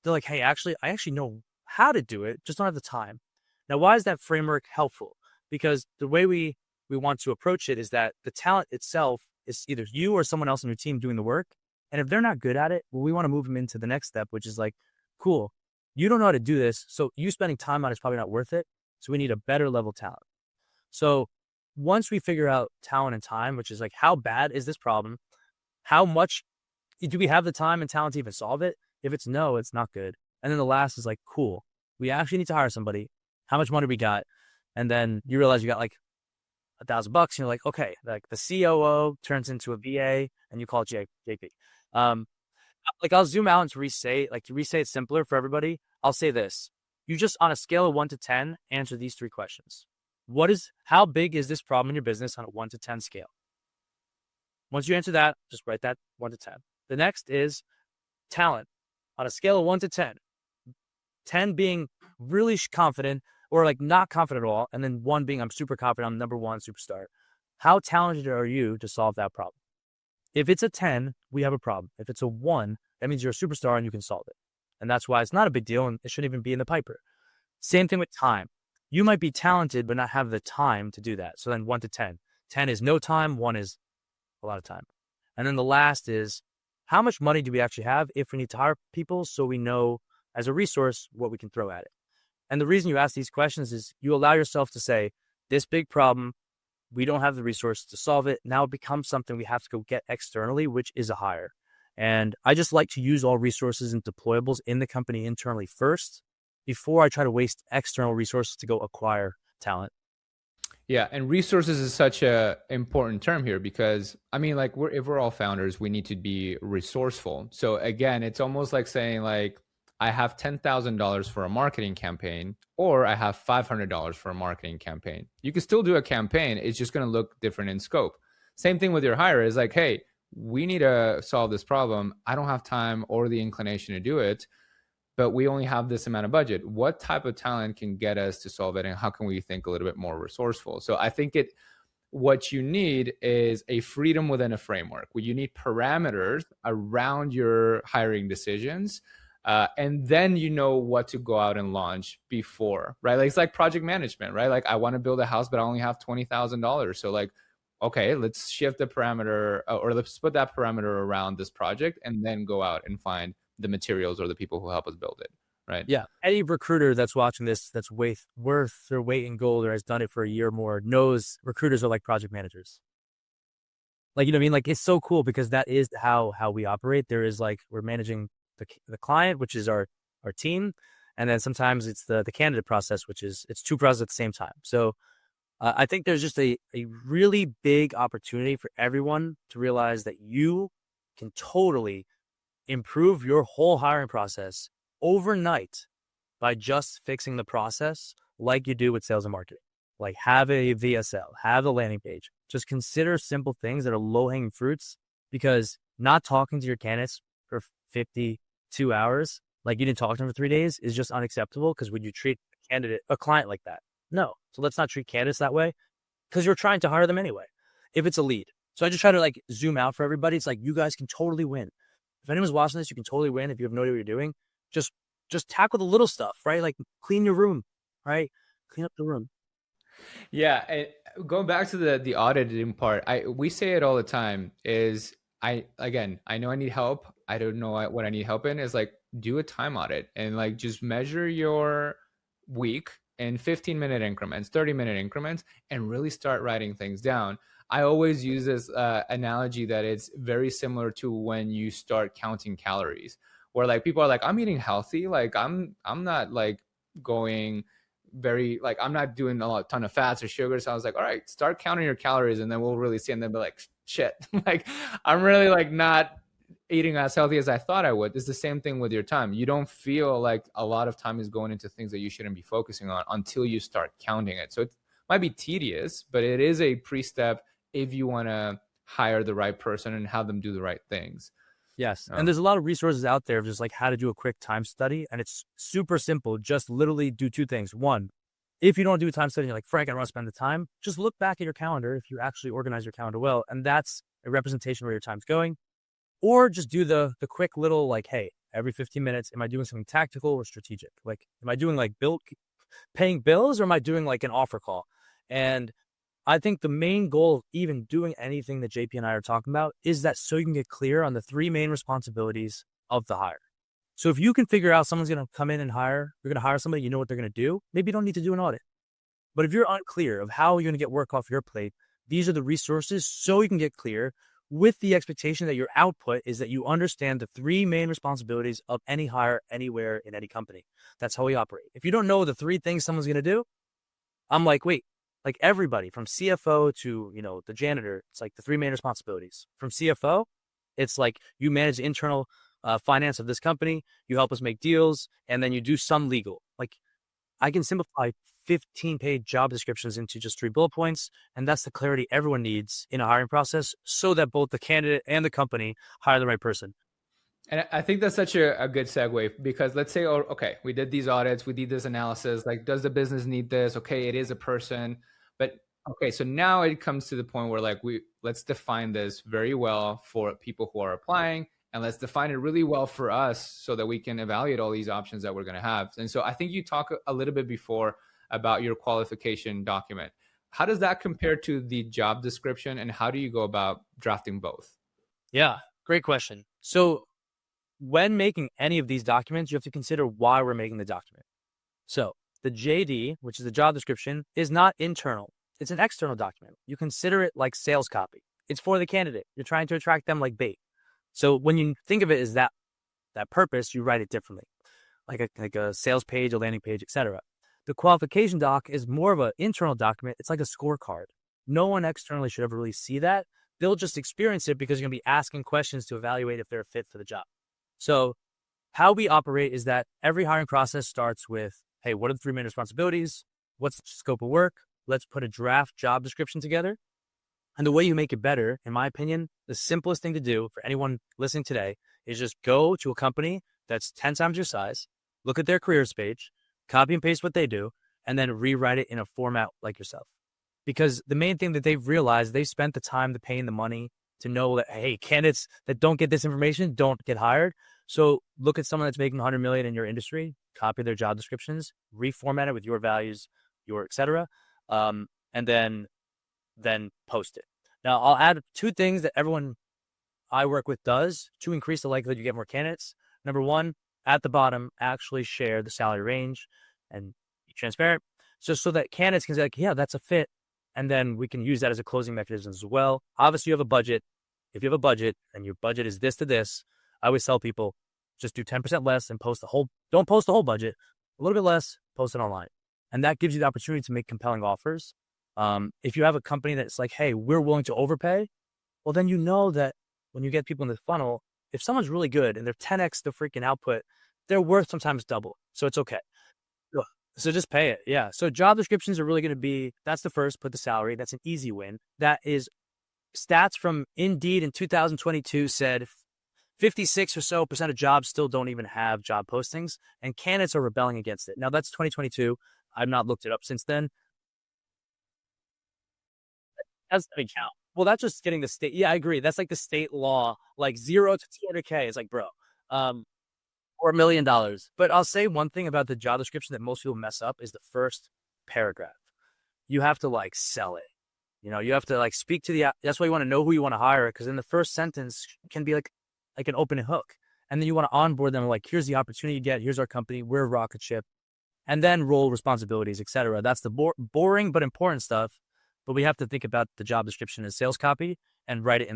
B: They're like, hey, actually, I actually know how to do it, just don't have the time. Now, why is that framework helpful? Because the way we want to approach it is that the talent itself is either you or someone else on your team doing the work. And if they're not good at it, well, we want to move them into the next step, which is like, cool, you don't know how to do this. So you spending time on it is probably not worth it. So we need a better level talent. So once we figure out talent and time, which is like, how bad is this problem? How much do we have the time and talent to even solve it? If it's no, it's not good. And then the last is like, cool, we actually need to hire somebody. How much money we got? And then you realize you got like $1,000 and you're like, okay, like the COO turns into a VA and you call it JP. Like I'll zoom out and to restate it simpler for everybody. I'll say this. You just on a scale of 1 to 10, answer these 3 questions. How big is this problem in your business on a 1 to 10 scale? Once you answer that, just write that 1 to 10. The next is talent on a scale of 1 to 10. 10 being really confident or like not confident at all. And then 1 being I'm super confident, I'm number 1 superstar. How talented are you to solve that problem? If it's a 10, we have a problem. If it's a 1, that means you're a superstar and you can solve it. And that's why it's not a big deal and it shouldn't even be in the piper. Same thing with time. You might be talented, but not have the time to do that. So then 1 to 10. 10 is no time, 1 is a lot of time. And then the last is how much money do we actually have if we need to hire people so we know as a resource what we can throw at it. And the reason you ask these questions is you allow yourself to say, this big problem, we don't have the resources to solve it. Now it becomes something we have to go get externally, which is a hire. And I just like to use all resources and deployables in the company internally first before I try to waste external resources to go acquire talent.
A: Yeah, and resources is such a important term here because I mean, like, if we're all founders, we need to be resourceful. So again, it's almost like saying like, I have $10,000 for a marketing campaign, or I have $500 for a marketing campaign. You can still do a campaign. It's just going to look different in scope. Same thing with your hire is like, hey, we need to solve this problem. I don't have time or the inclination to do it, but we only have this amount of budget. What type of talent can get us to solve it? And how can we think a little bit more resourceful? So I think what you need is a freedom within a framework where you need parameters around your hiring decisions. And then you know what to go out and launch before, right? Like it's like project management, right? Like I want to build a house, but I only have $20,000. So like, okay, let's shift the parameter or let's put that parameter around this project and then go out and find the materials or the people who help us build it, right?
B: Yeah. Any recruiter that's watching this that's worth their weight in gold or has done it for a year or more knows recruiters are like project managers. Like, you know what I mean? Like, it's so cool because that is how we operate. There is like, we're managing the client, which is our team. And then sometimes it's the candidate process, which is, it's two processes at the same time. So I think there's just a really big opportunity for everyone to realize that you can totally improve your whole hiring process overnight by just fixing the process like you do with sales and marketing. Like have a VSL, have a landing page. Just consider simple things that are low-hanging fruits, because not talking to your candidates for 52 hours, like you didn't talk to them for 3 days, is just unacceptable. Because when you treat a client like that, no. So let's not treat candidates that way, because you're trying to hire them anyway, if it's a lead. So I just try to like zoom out for everybody. It's like, you guys can totally win. If anyone's watching this, you can totally win if you have no idea what you're doing. Just tackle the little stuff, right? Like clean your room, right? Clean up the room.
A: Yeah, and going back to the auditing part, we say it all the time. Is I know I need help. I don't know what I need help in. Is like do a time audit and like just measure your week in 15-minute increments, 30-minute increments, and really start writing things down. I always use this analogy that it's very similar to when you start counting calories, where like people are like, I'm eating healthy, like I'm not like going very like I'm not doing a ton of fats or sugar. So I was like, all right, start counting your calories, and then we'll really see. And then be like, shit, like I'm really like not eating as healthy as I thought I would. It's the same thing with your time. You don't feel like a lot of time is going into things that you shouldn't be focusing on until you start counting it. So it might be tedious, but it is a pre-step if you want to hire the right person and have them do the right things.
B: Yes. And there's a lot of resources out there of just like how to do a quick time study. And it's super simple. Just literally do two things. One, if you don't do a time study, you're like, Frank, I don't want to spend the time. Just look back at your calendar if you actually organize your calendar well. And that's a representation where your time's going. Or just do the quick little like, hey, every 15 minutes, am I doing something tactical or strategic? Like, am I doing like paying bills, or am I doing like an offer call? And I think the main goal of even doing anything that JP and I are talking about is that so you can get clear on the three main responsibilities of the hire. So if you can figure out someone's going to come in and you're going to hire somebody, you know what they're going to do, maybe you don't need to do an audit. But if you're unclear of how you're going to get work off your plate, these are the resources so you can get clear, with the expectation that your output is that you understand the three main responsibilities of any hire anywhere in any company. That's how we operate. If you don't know the three things someone's going to do, I'm like, wait, like everybody from CFO to, the janitor, it's like the three main responsibilities. From CFO, it's like you manage the internal finance of this company, you help us make deals, and then you do some legal. Like I can simplify 15-page job descriptions into just 3 bullet points. And that's the clarity everyone needs in a hiring process so that both the candidate and the company hire the right person.
A: And I think that's such a good segue, because let's say, oh, okay, we did these audits, we did this analysis, like, does the business need this? Okay, it is a person. But okay, so now it comes to the point where like let's define this very well for people who are applying, and let's define it really well for us so that we can evaluate all these options that we're going to have. And so I think you talked a little bit before about your qualification document. How does that compare to the job description, and how do you go about drafting both?
B: Yeah, great question. So when making any of these documents, you have to consider why we're making the document. So the JD, which is the job description, is not internal. It's an external document. You consider it like sales copy. It's for the candidate. You're trying to attract them like bait. So when you think of it as that purpose, you write it differently, like a sales page, a landing page, etc. The qualification doc is more of an internal document. It's like a scorecard. No one externally should ever really see that. They'll just experience it because you're going to be asking questions to evaluate if they're a fit for the job. So how we operate is that every hiring process starts with, hey, what are the three main responsibilities? What's the scope of work? Let's put a draft job description together. And the way you make it better, in my opinion, the simplest thing to do for anyone listening today is just go to a company that's 10 times your size, look at their careers page, copy and paste what they do, and then rewrite it in a format like yourself. Because the main thing that they've realized, they've spent the time, the pain, the money to know that, hey, candidates that don't get this information don't get hired. So look at someone that's making 100 million in your industry, copy their job descriptions, reformat it with your values, your et cetera, and then post it. Now, I'll add two things that everyone I work with does to increase the likelihood you get more candidates. Number one, at the bottom, actually share the salary range and be transparent, just so that candidates can say, like, yeah, that's a fit. And then we can use that as a closing mechanism as well. Obviously, you have a budget. If you have a budget and your budget is this to this, I always tell people just do 10% less and don't post the whole budget, a little bit less, post it online. And that gives you the opportunity to make compelling offers. If you have a company that's like, hey, we're willing to overpay, well, then you know that when you get people in the funnel, if someone's really good and they're 10x the freaking output, they're worth sometimes double. So it's okay. So just pay it. Yeah. So job descriptions are really going to be, that's the first, put the salary. That's an easy win. That is stats from Indeed in 2022 said 56 or so percent of jobs still don't even have job postings, and candidates are rebelling against it. Now that's 2022. I've not looked it up since then. That's doesn't count. Well, that's just getting the state. Yeah, I agree. That's like the state law, like 0 to 200K. It's like, bro, or $1 million. But I'll say one thing about the job description that most people mess up is the first paragraph. You have to like sell it. You have to like speak to that's why you want to know who you want to hire, because in the first sentence can be like an open hook. And then you want to onboard them like, here's the opportunity you get. Here's our company. We're a rocket ship. And then role responsibilities, etc. That's the boring but important stuff. But we have to think about the job description as sales copy and write it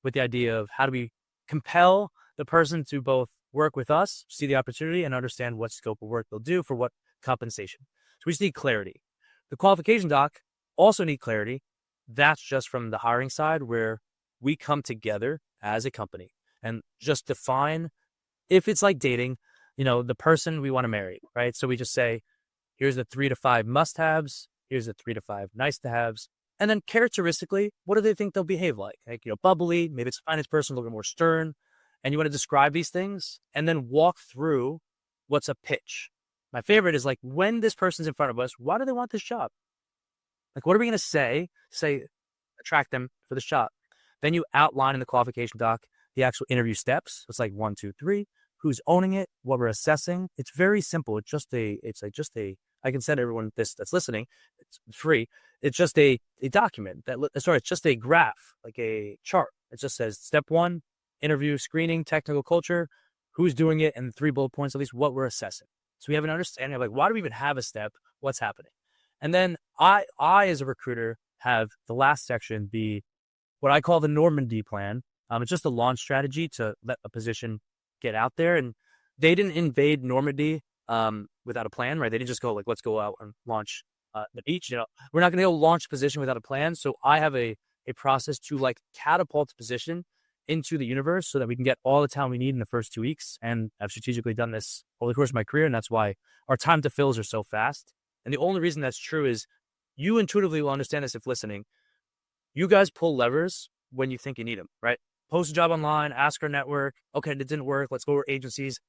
B: with the idea of how do we compel the person to both work with us, see the opportunity, and understand what scope of work they'll do for what compensation. So we just need clarity. The qualification doc also need clarity. That's just from the hiring side, where we come together as a company and just define, if it's like dating, the person we want to marry, right? So we just say, here's the 3 to 5 must-haves. Here's the 3 to 5 nice-to-haves. And then characteristically, what do they think they'll behave like? Like, bubbly, maybe it's a finance person, a little bit more stern. And you want to describe these things and then walk through what's a pitch. My favorite is like, when this person's in front of us, why do they want this job? Like, what are we going to say, attract them for the job? Then you outline in the qualification doc the actual interview steps. It's like 1, 2, 3, who's owning it, what we're assessing. It's very simple. It's just I can send everyone this that's listening. It's free. It's just a document it's just a graph, like a chart. It just says step 1, interview, screening, technical culture, who's doing it, and 3 bullet points, at least what we're assessing. So we have an understanding of like, why do we even have a step? What's happening? And then I as a recruiter have the last section be what I call the Normandy plan. It's just a launch strategy to let a position get out there. And they didn't invade Normandy without a plan, right? They didn't just go like, let's go out and launch the beach. We're not going to go launch a position without a plan. So I have a process to like catapult the position into the universe so that we can get all the talent we need in the first 2 weeks. And I've strategically done this over the course of my career. And that's why our time to fills are so fast. And the only reason that's true is you intuitively will understand this if listening. You guys pull levers when you think you need them, right? Post a job online, ask our network. Okay, it didn't work. Let's go over agencies.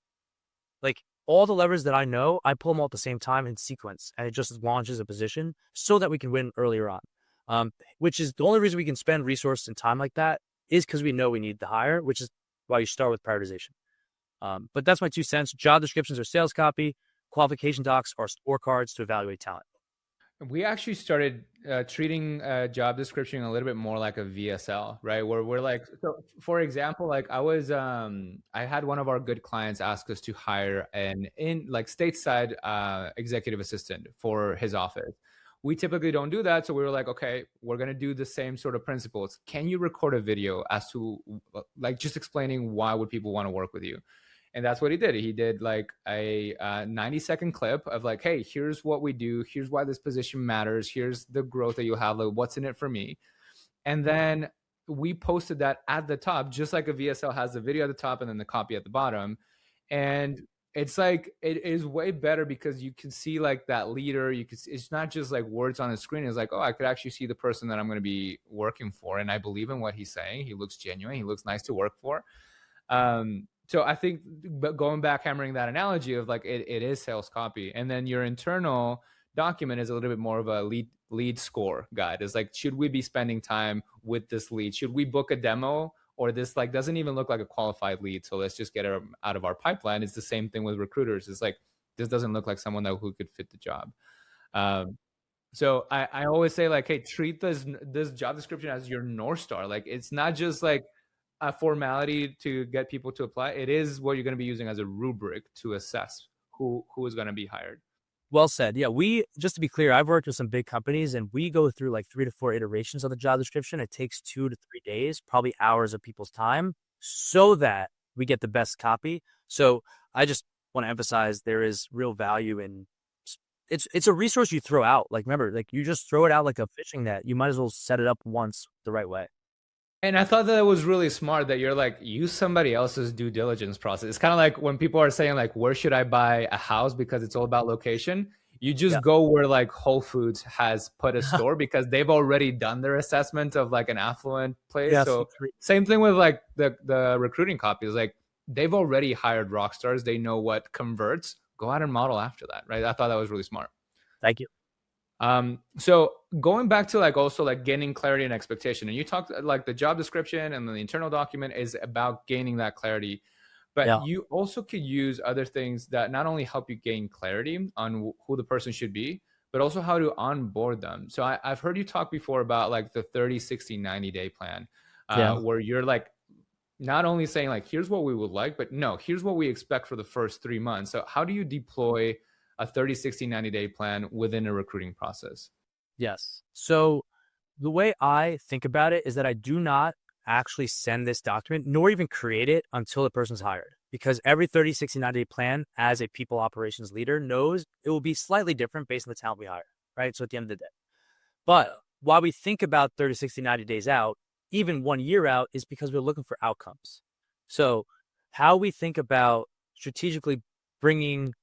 B: Like all the levers that I know, I pull them all at the same time in sequence, and it just launches a position so that we can win earlier on. Which is the only reason we can spend resources and time like that is because we know we need to hire, which is why you start with prioritization. But that's my 2 cents. Job descriptions are sales copy. Qualification docs are scorecards to evaluate talent.
A: We actually started treating job description a little bit more like a VSL, right? Where we're like, so for example, like I had one of our good clients ask us to hire an stateside executive assistant for his office. We typically don't do that. So we were like, okay, we're going to do the same sort of principles. Can you record a video as to like just explaining why would people want to work with you? And that's what he did. He did like a 90-second clip of like, hey, here's what we do. Here's why this position matters. Here's the growth that you'll have. Like, what's in it for me? And then we posted that at the top, just like a VSL has the video at the top and then the copy at the bottom. And it's like it is way better because you can see like that leader. You can it's not just like words on the screen. It's like, oh, I could actually see the person that I'm going to be working for, and I believe in what he's saying. He looks genuine. He looks nice to work for. So I think, but going back, hammering that analogy of like it is sales copy, and then your internal document is a little bit more of a lead score guide. Is like, should we be spending time with this lead? Should we book a demo? Or this like doesn't even look like a qualified lead, so let's just get it out of our pipeline. It's the same thing with recruiters. It's like, this doesn't look like someone that who could fit the job. So I always say like, hey, treat this job description as your North Star. Like, it's not just like a formality to get people to apply. It is what you're going to be using as a rubric to assess who is going to be hired.
B: Well said. Yeah, just to be clear, I've worked with some big companies and we go through like 3 to 4 iterations of the job description. It takes 2 to 3 days, probably hours of people's time, so that we get the best copy. So I just want to emphasize there is real value in it's a resource you throw out. Like, remember, like you just throw it out like a fishing net. You might as well set it up once the right way.
A: And I thought that it was really smart that you're like, use somebody else's due diligence process. It's kind of like when people are saying like, where should I buy a house because it's all about location? You just go where like Whole Foods has put a store because they've already done their assessment of like an affluent place.
B: Yeah,
A: so same thing with like the recruiting copies. Like, they've already hired rock stars. They know what converts. Go out and model after that, right? I thought that was really smart.
B: Thank you.
A: So going back to like also like gaining clarity and expectation, and you talked like the job description and the internal document is about gaining that clarity, but you also could use other things that not only help you gain clarity on who the person should be, but also how to onboard them. So I've heard you talk before about like the 30, 60, 90-day plan, where you're like not only saying like, here's what we would like, but no, here's what we expect for the first 3 months. So how do you deploy a 30, 60, 90-day plan within a recruiting process?
B: Yes. So the way I think about it is that I do not actually send this document, nor even create it until the person's hired. Because every 30, 60, 90-day plan as a people operations leader knows it will be slightly different based on the talent we hire, right? So at the end of the day. But while we think about 30, 60, 90 days out, even 1 year out, is because we're looking for outcomes. So how we think about strategically bringing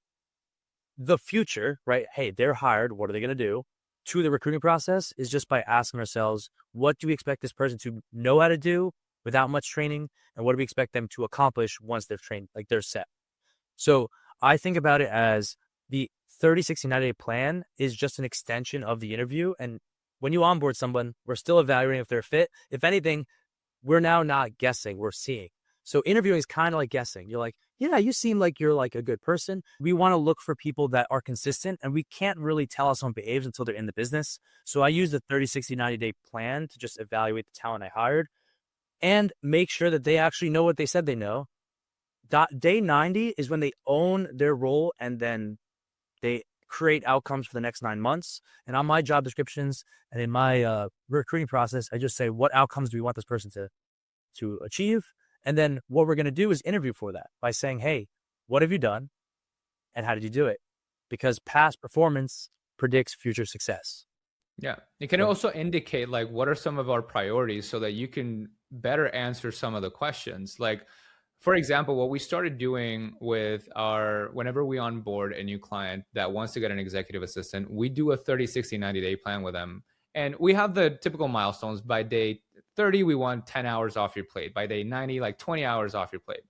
B: the future, right? Hey, they're hired. What are they going to do? To the recruiting process is just by asking ourselves, what do we expect this person to know how to do without much training? And what do we expect them to accomplish once they're trained, like they're set? So I think about it as the 30, 60, 90-day plan is just an extension of the interview. And when you onboard someone, we're still evaluating if they're fit. If anything, we're now not guessing, we're seeing. So interviewing is kind of like guessing. You're like, yeah, you seem like you're like a good person. We want to look for people that are consistent, and we can't really tell how someone behaves until they're in the business. So I use the 30, 60, 90-day plan to just evaluate the talent I hired and make sure that they actually know what they said they know. Day 90 is when they own their role, and then they create outcomes for the next 9 months. And on my job descriptions and in my recruiting process, I just say, what outcomes do we want this person to achieve? And then what we're going to do is interview for that by saying, hey, what have you done? And how did you do it? Because past performance predicts future success.
A: Yeah. It can also indicate like, what are some of our priorities so that you can better answer some of the questions. Like, for example, what we started doing with whenever we onboard a new client that wants to get an executive assistant, we do a 30, 60, 90-day plan with them. And we have the typical milestones. By day 30, we want 10 hours off your plate. By day 90, like 20 hours off your plate.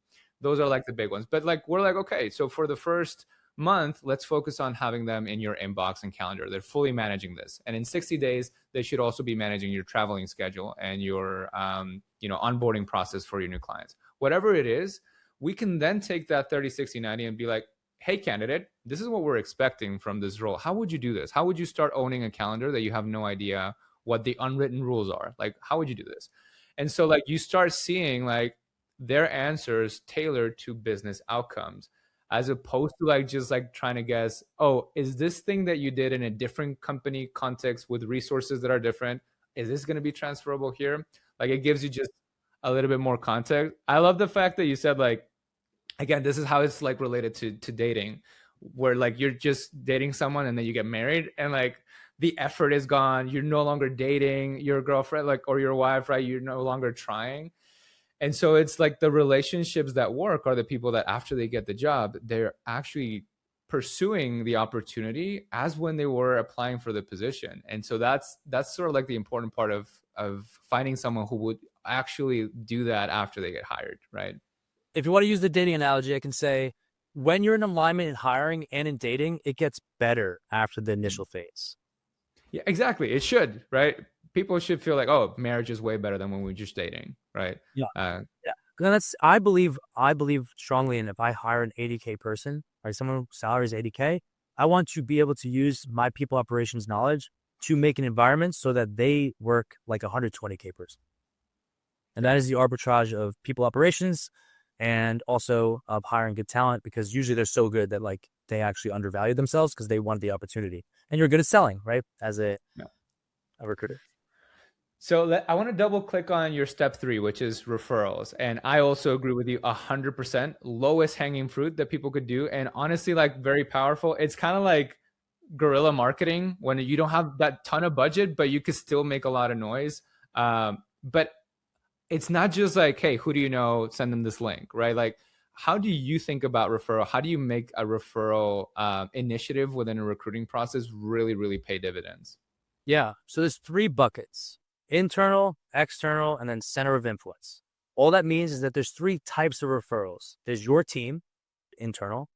A: Those are like the big ones. But like, we're like, okay, so for the first month, let's focus on having them in your inbox and calendar. They're fully managing this. And in 60 days, they should also be managing your traveling schedule and your onboarding process for your new clients. Whatever it is, we can then take that 30, 60, 90 and be like, hey, candidate, this is what we're expecting from this role. How would you do this? How would you start owning a calendar that you have no idea what the unwritten rules are? Like, how would you do this? And so like you start seeing like their answers tailored to business outcomes, as opposed to like just like trying to guess, oh, is this thing that you did in a different company context with resources that are different, is this going to be transferable here? Like, it gives you just a little bit more context. I love the fact that you said like, again, this is how it's like related to dating, where like you're just dating someone and then you get married and like the effort is gone. You're no longer dating your girlfriend, like, or your wife, right? You're no longer trying. And so it's like the relationships that work are the people that after they get the job, they're actually pursuing the opportunity as when they were applying for the position. And so that's sort of like the important part of finding someone who would actually do that after they get hired, right?
B: If you want to use the dating analogy, I can say when you're in alignment in hiring and in dating, it gets better after the initial phase.
A: Yeah, exactly. It should, right? People should feel like, oh, marriage is way better than when we're just dating, right?
B: Yeah.
A: Uh,
B: Yeah. I believe strongly in if I hire an 80K person, right, someone whose salary is 80K, I want to be able to use my people operations knowledge to make an environment so that they work like a 120K person. And that is the arbitrage of people operations and also of hiring good talent, because usually they're so good that like they actually undervalue themselves because they want the opportunity. And you're good at selling, right? As a
A: yeah.
B: recruiter.
A: So I want to double click on your step 3, which is referrals. And I also agree with you 100%. Lowest hanging fruit that people could do. And honestly, like very powerful. It's kind of like guerrilla marketing when you don't have that ton of budget, but you could still make a lot of noise. But it's not just like, hey, who do you know? Send them this link, right? Like, how do you think about referral? How do you make a referral initiative within a recruiting process really, really pay dividends?
B: Yeah. So there's 3 buckets: internal, external, and then center of influence. All that means is that there's 3 types of referrals. There's your team, internal.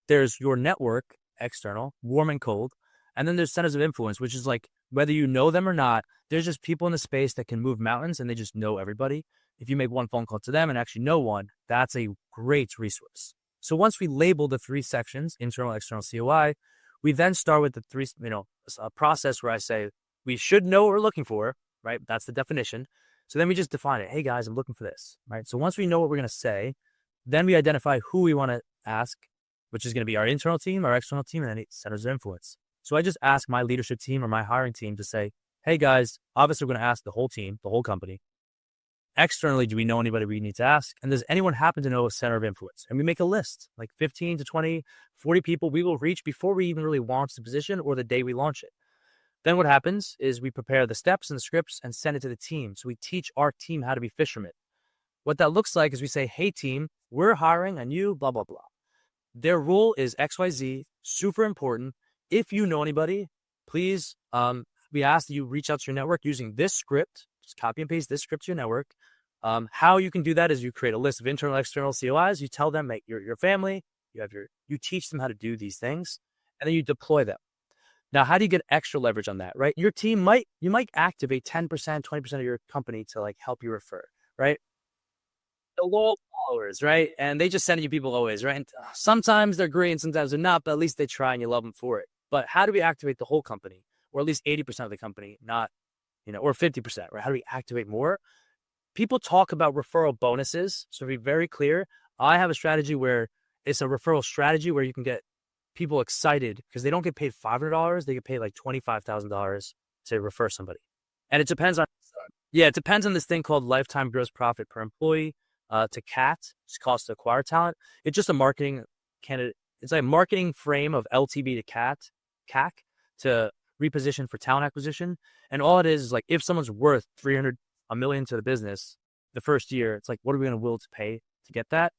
B: There's your network, external, warm and cold. And then there's centers of influence, which is like whether you know them or not, there's just people in the space that can move mountains and they just know everybody. If you make one phone call to them and actually know one, that's a great resource. So once we label the 3 sections, internal, external, COI, we then start with the 3, a process where I say we should know what we're looking for, right? That's the definition. So then we just define it. Hey guys, I'm looking for this, right? So once we know what we're going to say, then we identify who we want to ask, which is going to be our internal team, our external team, and then centers of influence. So I just ask my leadership team or my hiring team to say, hey guys, obviously we're going to ask the whole team, the whole company. Externally, do we know anybody we need to ask? And does anyone happen to know a center of influence? And we make a list, like 15 to 20, 40 people we will reach before we even really launch the position or the day we launch it. Then what happens is we prepare the steps and the scripts and send it to the team. So we teach our team how to be fishermen. What that looks like is we say, hey team, we're hiring on you, blah, blah, blah. Their role is XYZ, super important. If you know anybody, please, we ask that you reach out to your network using this script. Just copy and paste this script to your network. How you can do that is you create a list of internal, external COIs. You tell them, your family, you teach them how to do these things, and then you deploy them. Now, how do you get extra leverage on that, right? Your team you might activate 10%, 20% of your company to like help you refer, right? The loyal followers, right? And they just send you people always, right? And sometimes they're great and sometimes they're not, but at least they try and you love them for it. But how do we activate the whole company, or at least 80% of the company, not, or 50%, right? How do we activate more? People talk about referral bonuses. So to be very clear, I have a strategy where it's a referral strategy where you can get people excited because they don't get paid $500. They get paid like $25,000 to refer somebody. And it depends on this thing called lifetime gross profit per employee to CAT, it's cost to acquire talent. It's just a marketing candidate. It's like a marketing frame of LTV to CAC to reposition for talent acquisition. And all it is like if someone's worth $300 million to the business the first year, it's like, what are we going to will to pay to get that?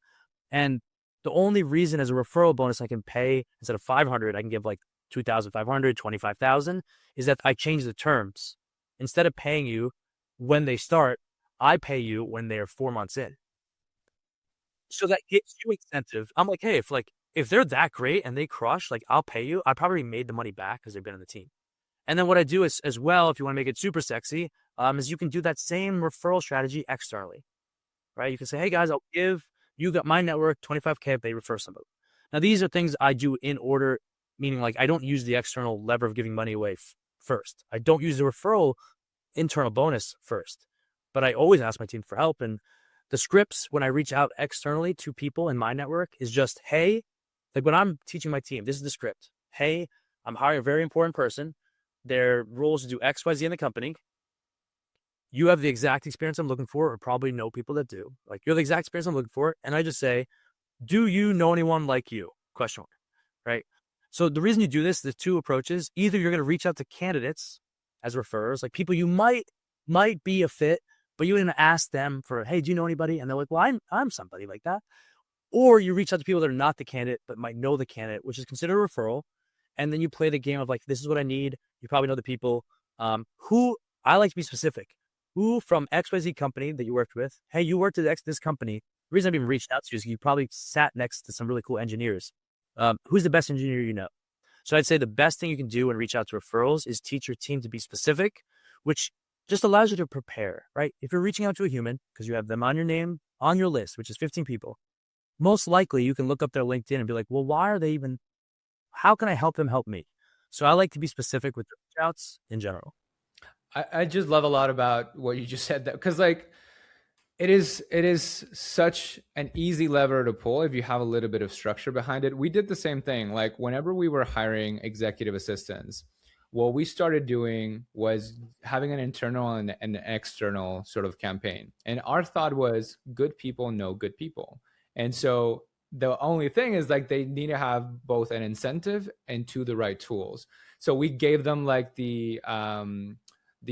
B: And the only reason as a referral bonus I can pay instead of 500, I can give like 2,500, 25,000 is that I change the terms. Instead of paying you when they start, I pay you when they're 4 months in. So that gives you incentive. I'm like, hey, if they're that great and they crush, like I'll pay you. I probably made the money back because they've been on the team. And then what I do is as well, if you want to make it super sexy, is you can do that same referral strategy externally, right? You can say, hey guys, I'll give you got my network 25K if they refer somebody. Now these are things I do in order, meaning like I don't use the external lever of giving money away first. I don't use the referral internal bonus first, but I always ask my team for help. And the scripts when I reach out externally to people in my network is just, hey, like when I'm teaching my team, this is the script. Hey, I'm hiring a very important person. Their role is to do X, Y, Z in the company. You have the exact experience I'm looking for, or probably know people that do. Like you're the exact experience I'm looking for. And I just say, do you know anyone like you? Question mark, right? So the reason you do this, there's 2 approaches. Either you're going to reach out to candidates as referrers, like people you might be a fit, but you didn't ask them for, hey, do you know anybody? And they're like, well, I'm somebody like that. Or you reach out to people that are not the candidate, but might know the candidate, which is considered a referral. And then you play the game of like, this is what I need. You probably know the people. Who I like to be specific. Who from XYZ company that you worked with? Hey, you worked at this company. The reason I've even reached out to you is you probably sat next to some really cool engineers. Who's the best engineer you know? So I'd say the best thing you can do when reach out to referrals is teach your team to be specific, which just allows you to prepare, right? If you're reaching out to a human because you have them on your name, on your list, which is 15 people, most likely you can look up their LinkedIn and be like, well, why are they even, how can I help them help me? So I like to be specific with reach outs in general.
A: I just love a lot about what you just said, that because like it is such an easy lever to pull if you have a little bit of structure behind it. We did the same thing. Like whenever we were hiring executive assistants, what we started doing was having an internal and an external sort of campaign. And our thought was good people know good people. And so the only thing is like they need to have both an incentive and to the right tools. So we gave them like the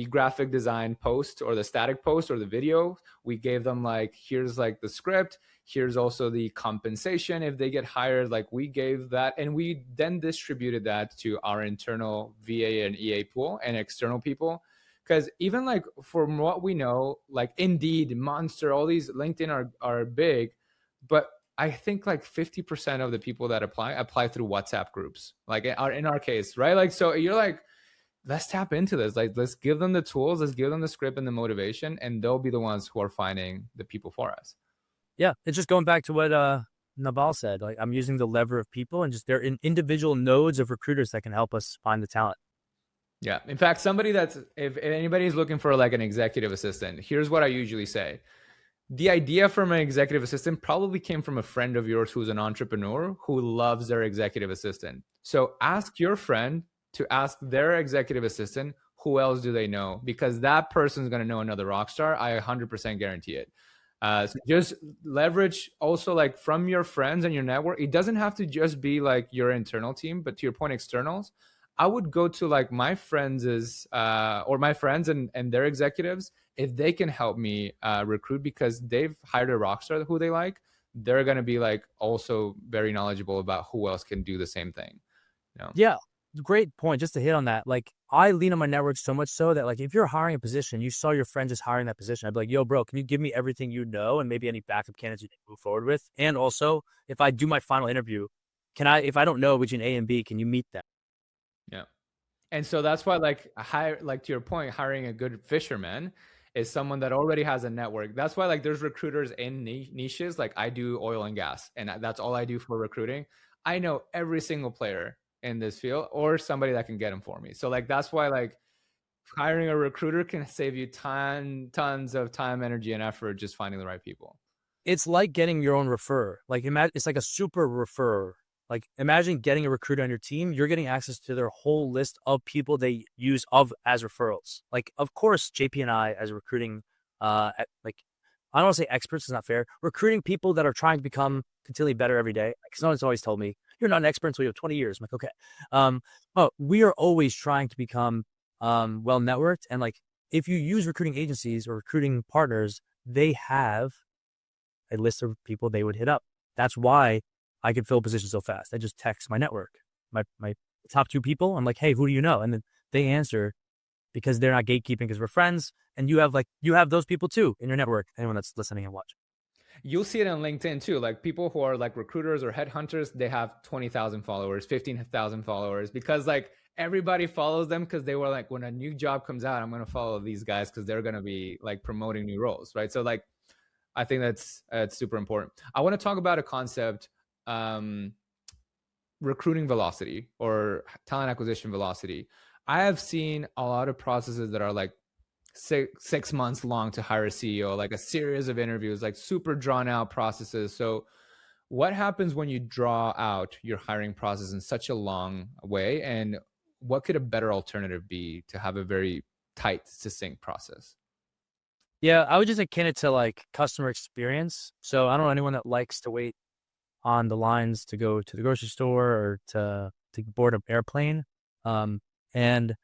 A: graphic design post or the static post or the video. We gave them like, here's like the script, here's also the compensation if they get hired. Like we gave that, and we then distributed that to our internal VA and EA pool and external people. Because even like from what we know, like Indeed, Monster, all these LinkedIn are big, but I think like 50% of the people that apply through WhatsApp groups, like in our case, right? Like, so you're like, let's tap into this. Like, let's give them the tools, let's give them the script and the motivation, and they'll be the ones who are finding the people for us.
B: Yeah, it's just going back to what Naval said. Like I'm using the lever of people, and just they're in individual nodes of recruiters that can help us find the talent.
A: Yeah. In fact, somebody that's, if anybody's looking for like an executive assistant, here's what I usually say. The idea from an executive assistant probably came from a friend of yours who's an entrepreneur who loves their executive assistant. So ask your friend to ask their executive assistant, who else do they know? Because that person's going to know another rock star. I 100% guarantee it. So just leverage also like from your friends and your network. It doesn't have to just be like your internal team, but to your point, externals. I would go to like my friends or my friends and their executives, if they can help me recruit because they've hired a rock star who they like. They're going to be like also very knowledgeable about who else can do the same thing. You know?
B: Yeah, great point. Just to hit on that, like I lean on my network so much so that like if you're hiring a position, you saw your friend just hiring that position, I'd be like, yo, bro, can you give me everything you know and maybe any backup candidates you can move forward with? And also, if I do my final interview, if I don't know between A and B, can you meet them?
A: Yeah. And so that's why like to your point, hiring a good fisherman is someone that already has a network. That's why like there's recruiters in niches. Like I do oil and gas, and that's all I do for recruiting. I know every single player in this field or somebody that can get them for me. So like that's why like hiring a recruiter can save you tons of time, energy, and effort just finding the right people.
B: It's like getting your own referrer. Like it's like a super referrer. Like imagine getting a recruiter on your team. You're getting access to their whole list of people they use as referrals. Like of course, JP and I as recruiting, like I don't want to say experts. It's not fair. Recruiting people that are trying to become continually better every day. Like someone's always told me you're not an expert until you have 20 years. I'm like, okay. But we are always trying to become well networked, and like if you use recruiting agencies or recruiting partners, they have a list of people they would hit up. That's why I could fill positions so fast. I just text my network, my top 2 people. I'm like, hey, who do you know? And then they answer because they're not gatekeeping because we're friends. And you have those people too in your network. Anyone that's listening and watching.
A: You'll see it on LinkedIn too. Like people who are like recruiters or headhunters, they have 20,000 followers, 15,000 followers, because like everybody follows them because they were like, when a new job comes out, I'm going to follow these guys because they're going to be like promoting new roles. Right. So like, I think that's super important. I want to talk about a concept, recruiting velocity or talent acquisition velocity. I have seen a lot of processes that are like 6 months long to hire a CEO, like a series of interviews, like super drawn out processes. So what happens when you draw out your hiring process in such a long way? And what could a better alternative be to have a very tight, succinct process?
B: Yeah, I would just akin it to like customer experience. So I don't know anyone that likes to wait on the lines to go to the grocery store or to board an airplane. And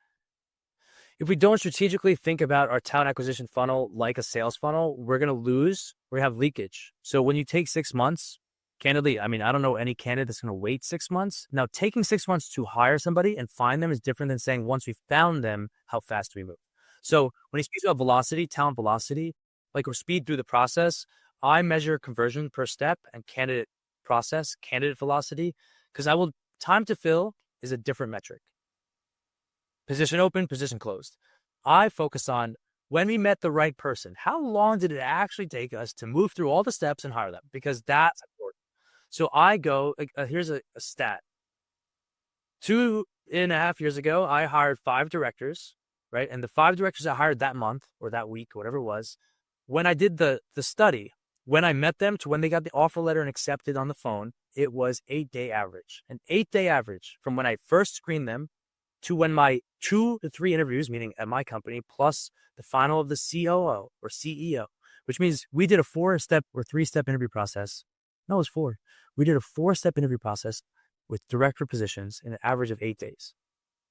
B: if we don't strategically think about our talent acquisition funnel like a sales funnel, we're going to lose, we're going to have leakage. So when you take 6 months, candidly, I mean, I don't know any candidate that's going to wait 6 months. Now, taking 6 months to hire somebody and find them is different than saying once we found them, how fast do we move? So when he speaks about velocity, talent velocity, like or speed through the process, I measure conversion per step and candidate process, candidate velocity, because time to fill is a different metric. Position open, position closed. I focus on when we met the right person, how long did it actually take us to move through all the steps and hire them? Because that's important. So I go, here's a stat. 2.5 years ago, I hired 5 directors, right? And the 5 directors I hired that month or that week, or whatever it was, when I did the study, when I met them to when they got the offer letter and accepted on the phone, it was 8-day average. An 8-day average from when I first screened them to when my 2 to 3 interviews, meaning at my company, plus the final of the COO or CEO, which means we did a 4-step or 3-step interview process. No, it was 4. We did a 4-step interview process with director positions in an average of 8 days.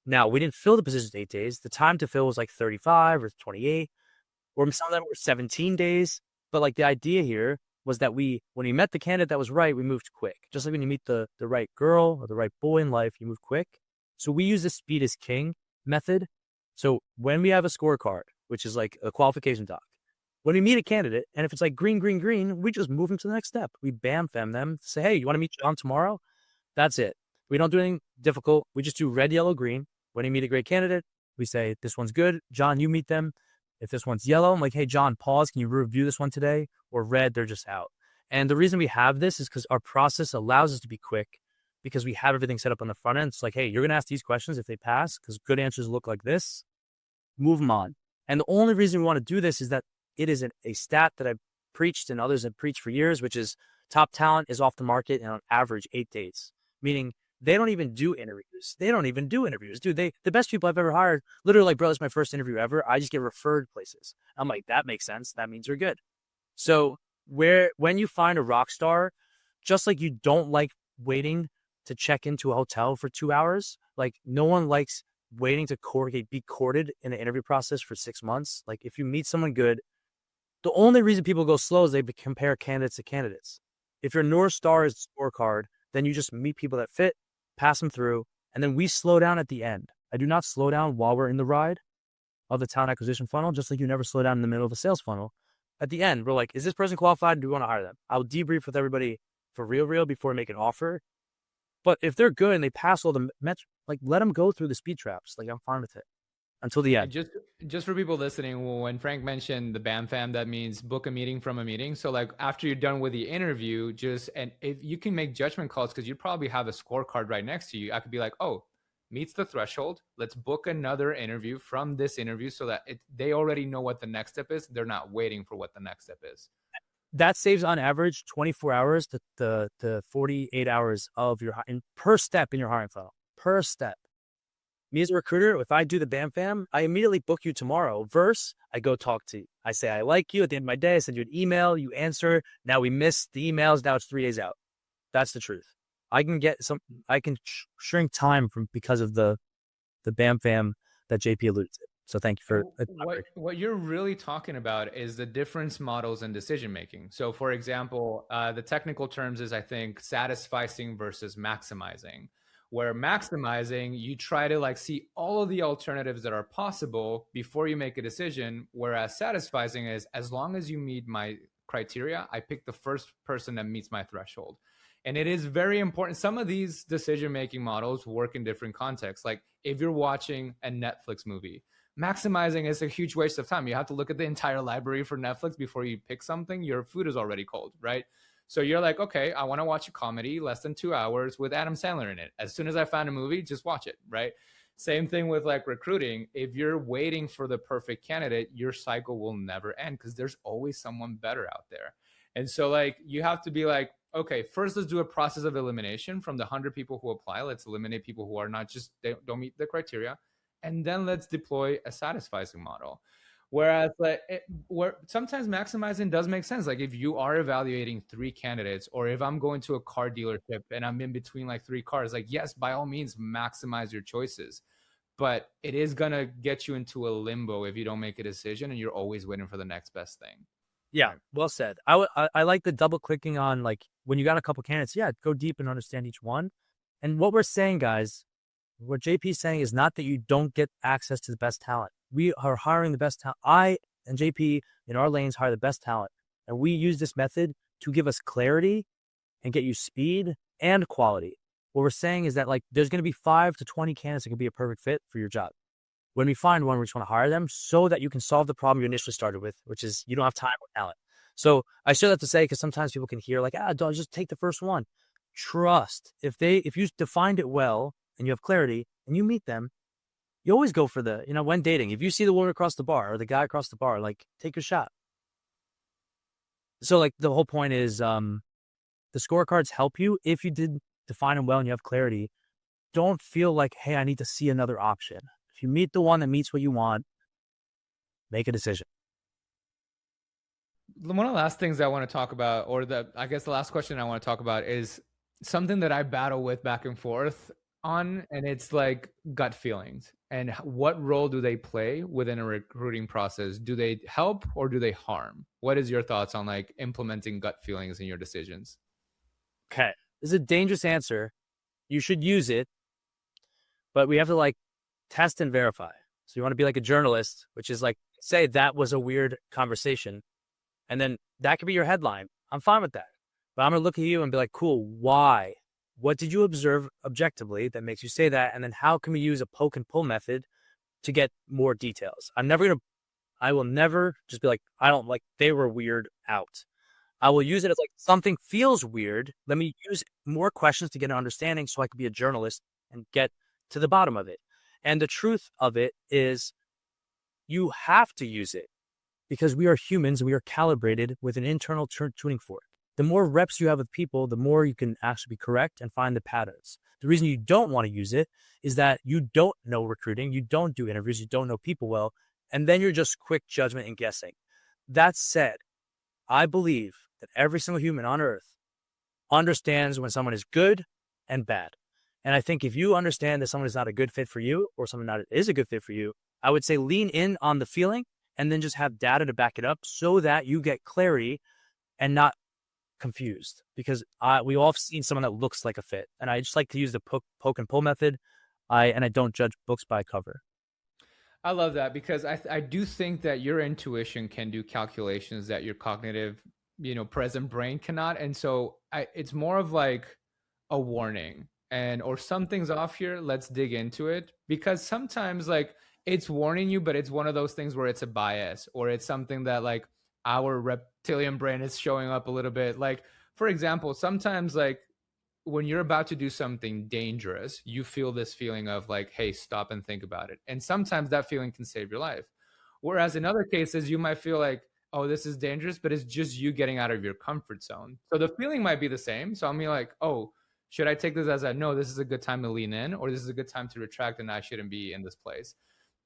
B: Now, we didn't fill the positions in 8 days. The time to fill was like 35 or 28, or some of them were 17 days. But like the idea here was that when we met the candidate that was right, we moved quick. Just like when you meet the right girl or the right boy in life, you move quick. So we use the speed is king method. So when we have a scorecard, which is like a qualification doc, when we meet a candidate, and if it's like green, green, green, we just move them to the next step. We bam-fam them, say, hey, you want to meet John tomorrow? That's it. We don't do anything difficult. We just do red, yellow, green. When you meet a great candidate, we say, this one's good. John, you meet them. If this one's yellow, I'm like, hey, John, pause. Can you review this one today? Or red, they're just out. And the reason we have this is because our process allows us to be quick because we have everything set up on the front end. It's like, hey, you're going to ask these questions. If they pass, because good answers look like this, move them on. And the only reason we want to do this is that it is a stat that I've preached and others have preached for years, which is top talent is off the market in on average 8 days, meaning they don't even do interviews. Dude, the best people I've ever hired, literally like, bro, this is my first interview ever. I just get referred places. I'm like, that makes sense. That means you're good. So when you find a rock star, just like you don't like waiting to check into a hotel for 2 hours, like no one likes waiting to be courted in an interview process for 6 months. Like if you meet someone good, the only reason people go slow is they compare candidates to candidates. If your North Star is scorecard, then you just meet people that fit, pass them through, and then we slow down at the end. I do not slow down while we're in the ride of the talent acquisition funnel, just like you never slow down in the middle of a sales funnel. At the end, we're like, is this person qualified? Do we want to hire them? I'll debrief with everybody for real before we make an offer. But if they're good and they pass all the metrics, like let them go through the speed traps. Like I'm fine with it until the end.
A: Just for people listening, when Frank mentioned the BAM fam, that means book a meeting from a meeting. So like after you're done with the interview, and if you can make judgment calls, because you probably have a scorecard right next to you, I could be like, oh, meets the threshold. Let's book another interview from this interview so that they already know what the next step is. They're not waiting for what the next step is.
B: That saves on average 24 hours to 48 hours of your per step in your hiring funnel. Per step. Me as a recruiter, if I do the BAM fam, I immediately book you tomorrow. Versus, I go talk to you. I say, I like you. At the end of my day, I send you an email. You answer. Now we missed the emails. Now it's 3 days out. That's the truth. I can shrink time because of the BAM fam that JP alluded to. So thank you for
A: what you're really talking about is the difference models in decision making. So for example, the technical terms is, I think, satisficing versus maximizing. Where maximizing, you try to like see all of the alternatives that are possible before you make a decision. Whereas satisficing is, as long as you meet my criteria, I pick the first person that meets my threshold. And it is very important. Some of these decision-making models work in different contexts. Like if you're watching a Netflix movie, maximizing is a huge waste of time. You have to look at the entire library for Netflix before you pick something. Your food is already cold, right? So you're like, okay, I want to watch a comedy, less than 2 hours with Adam Sandler in it. As soon as I find a movie, just watch it, right? Same thing with like recruiting. If you're waiting for the perfect candidate, your cycle will never end because there's always someone better out there. And so like you have to be like, okay, first let's do a process of elimination from the 100 people who apply. Let's eliminate people who are not they don't meet the criteria. And then let's deploy a satisficing model. Whereas where sometimes maximizing does make sense. Like if you are evaluating 3 candidates, or if I'm going to a car dealership and I'm in between like 3 cars, like yes, by all means, maximize your choices. but it is going to get you into a limbo if you don't make a decision and you're always waiting for the next best thing.
B: Yeah,
A: Right.
B: well said. I like the double clicking on, like, when you got a couple candidates, yeah, go deep and understand each one. And what we're saying, guys, what JP is saying is not that you don't get access to the best talent. We are hiring the best talent. I and JP in our lanes hire the best talent. And we use this method to give us clarity and get you speed and quality. What we're saying is that, like, there's going to be 5 to 20 candidates that can be a perfect fit for your job. When we find one, we just want to hire them so that you can solve the problem you initially started with, which is you don't have time or talent. So I share that to say, because sometimes people can hear like, don't just take the first one. Trust. If you defined it well and you have clarity and you meet them, you always go for when dating, if you see the woman across the bar or the guy across the bar, like, take your shot. So, like, the whole point is, the scorecards help you if you did define them well and you have clarity. Don't feel like, hey, I need to see another option. If you meet the one that meets what you want, make a decision.
A: One of the last things I want to talk about, or I guess the last question I want to talk about, is something that I battle with back and forth on, and it's like gut feelings. And what role do they play within a recruiting process? Do they help or do they harm? What is your thoughts on like implementing gut feelings in your decisions?
B: Okay. This is a dangerous answer. You should use it, but we have to, like, test and verify. So you want to be like a journalist, which is like, say that was a weird conversation, and then that could be your headline. I'm fine with that. But I'm going to look at you and be like, cool, why? What did you observe objectively that makes you say that? And then how can we use a poke and pull method to get more details? I will never just be like, I don't like, they were weird out. I will use it as like, something feels weird. Let me use more questions to get an understanding so I can be a journalist and get to the bottom of it. And the truth of it is you have to use it because we are humans and we are calibrated with an internal tuning fork. The more reps you have with people, the more you can actually be correct and find the patterns. The reason you don't want to use it is that you don't know recruiting, you don't do interviews, you don't know people well, and then you're just quick judgment and guessing. That said, I believe that every single human on earth understands when someone is good and bad. And I think if you understand that someone is not a good fit for you or someone that is a good fit for you, I would say lean in on the feeling and then just have data to back it up so that you get clarity and not confused. Because we all have seen someone that looks like a fit. And I just like to use the poke and pull method. I don't judge books by cover.
A: I love that because I do think that your intuition can do calculations that your cognitive, present brain cannot. And so it's more of like a warning or something's off here. Let's dig into it, because sometimes like it's warning you, but it's one of those things where it's a bias or it's something that like our reptilian brain is showing up a little bit. Like, for example, sometimes like when you're about to do something dangerous, you feel this feeling of like, hey, stop and think about it. And sometimes that feeling can save your life. Whereas in other cases, you might feel like, oh, this is dangerous, but it's just you getting out of your comfort zone. So the feeling might be the same. So I'm like, oh, should I take this as a no, this is a good time to lean in, or this is a good time to retract and I shouldn't be in this place?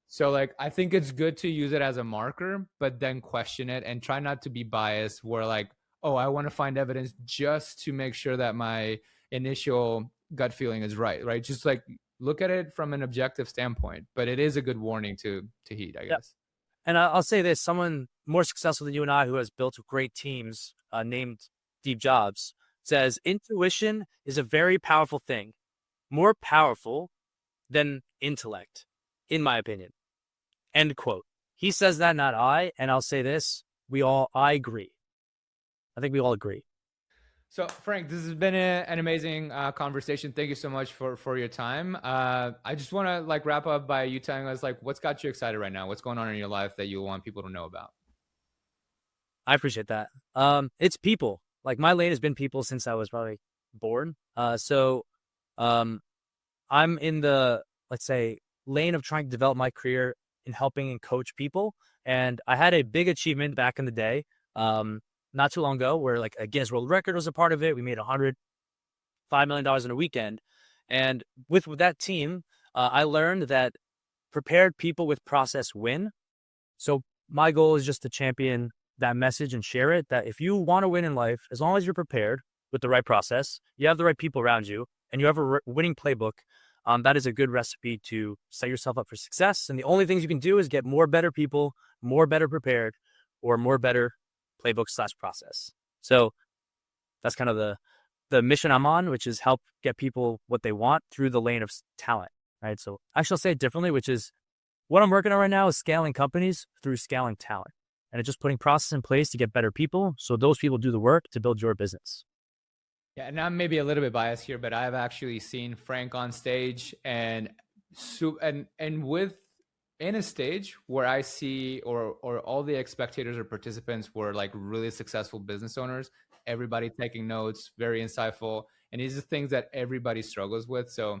A: So like, I think it's good to use it as a marker, but then question it and try not to be biased where like, oh, I want to find evidence just to make sure that my initial gut feeling is right? Just like look at it from an objective standpoint, but it is a good warning to heed, I guess. Yep.
B: And I'll say this, someone more successful than you and I who has built great teams named Steve Jobs says, intuition is a very powerful thing, more powerful than intellect, in my opinion. End quote. He says that, not I. And I'll say this, I agree. I think we all agree.
A: So Frank, this has been an amazing conversation. Thank you so much for your time. I just want to like wrap up by you telling us like what's got you excited right now? What's going on in your life that you want people to know about?
B: I appreciate that. It's people. Like my lane has been people since I was probably born. So I'm in the, let's say, lane of trying to develop my career in helping and coach people. And I had a big achievement back in the day. Not too long ago, where like a Guinness World Record was a part of it. We made $5 million in a weekend. And with that team, I learned that prepared people with process win. So my goal is just to champion that message and share it, that if you want to win in life, as long as you're prepared with the right process, you have the right people around you, and you have a winning playbook, that is a good recipe to set yourself up for success. And the only things you can do is get more better people, more better prepared, or more better playbook/process. So that's kind of the mission I'm on, which is help get people what they want through the lane of talent, right? So I shall say it differently, which is what I'm working on right now is scaling companies through scaling talent. And it's just putting process in place to get better people so those people do the work to build your business.
A: Yeah, and I'm maybe a little bit biased here, but I've actually seen Frank on stage and with in a stage where I see or all the spectators or participants were like really successful business owners, everybody taking notes, very insightful, and these are things that everybody struggles with. So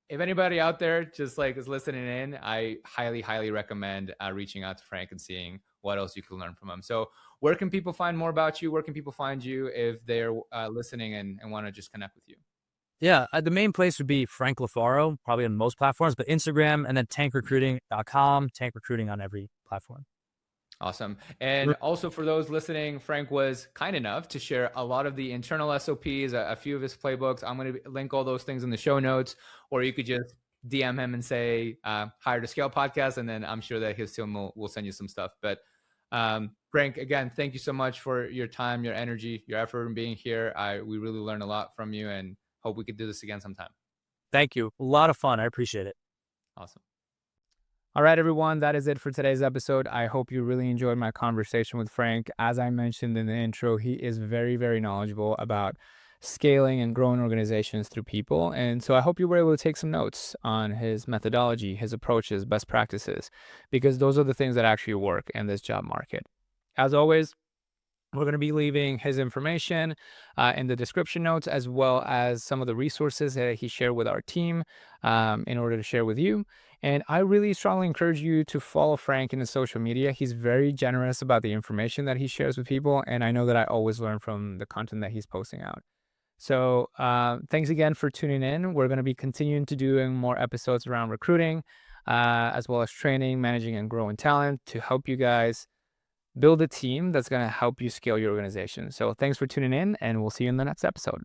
A: if anybody out there just like is listening in, I highly recommend reaching out to Frank and seeing what else you can learn from him. So where can people find more about you? Where can people find you if they're listening and want to just connect with you?
B: Yeah, the main place would be Frank Lofaro, probably on most platforms, but Instagram and then tankrecruiting.com, tank recruiting on every platform.
A: Awesome. And also for those listening, Frank was kind enough to share a lot of the internal SOPs, a few of his playbooks. I'm going to link all those things in the show notes, or you could just DM him and say, Hire to Scale podcast. And then I'm sure that his team will send you some stuff. But Frank, again, thank you so much for your time, your energy, your effort in being here. We really learned a lot from you and hope we could do this again sometime.
B: Thank you. A lot of fun. I appreciate it.
A: Awesome. All right, everyone, that is it for today's episode. I hope you really enjoyed my conversation with Frank. As I mentioned in the intro, he is very knowledgeable about scaling and growing organizations through people. And so I hope you were able to take some notes on his methodology, his approaches, best practices, because those are the things that actually work in this job market. As always, we're going to be leaving his information in the description notes, as well as some of the resources that he shared with our team in order to share with you. And I really strongly encourage you to follow Frank in his social media. He's very generous about the information that he shares with people. And I know that I always learn from the content that he's posting out. So thanks again for tuning in. We're going to be continuing to doing more episodes around recruiting, as well as training, managing, and growing talent to help you guys build a team that's going to help you scale your organization. So thanks for tuning in, and we'll see you in the next episode.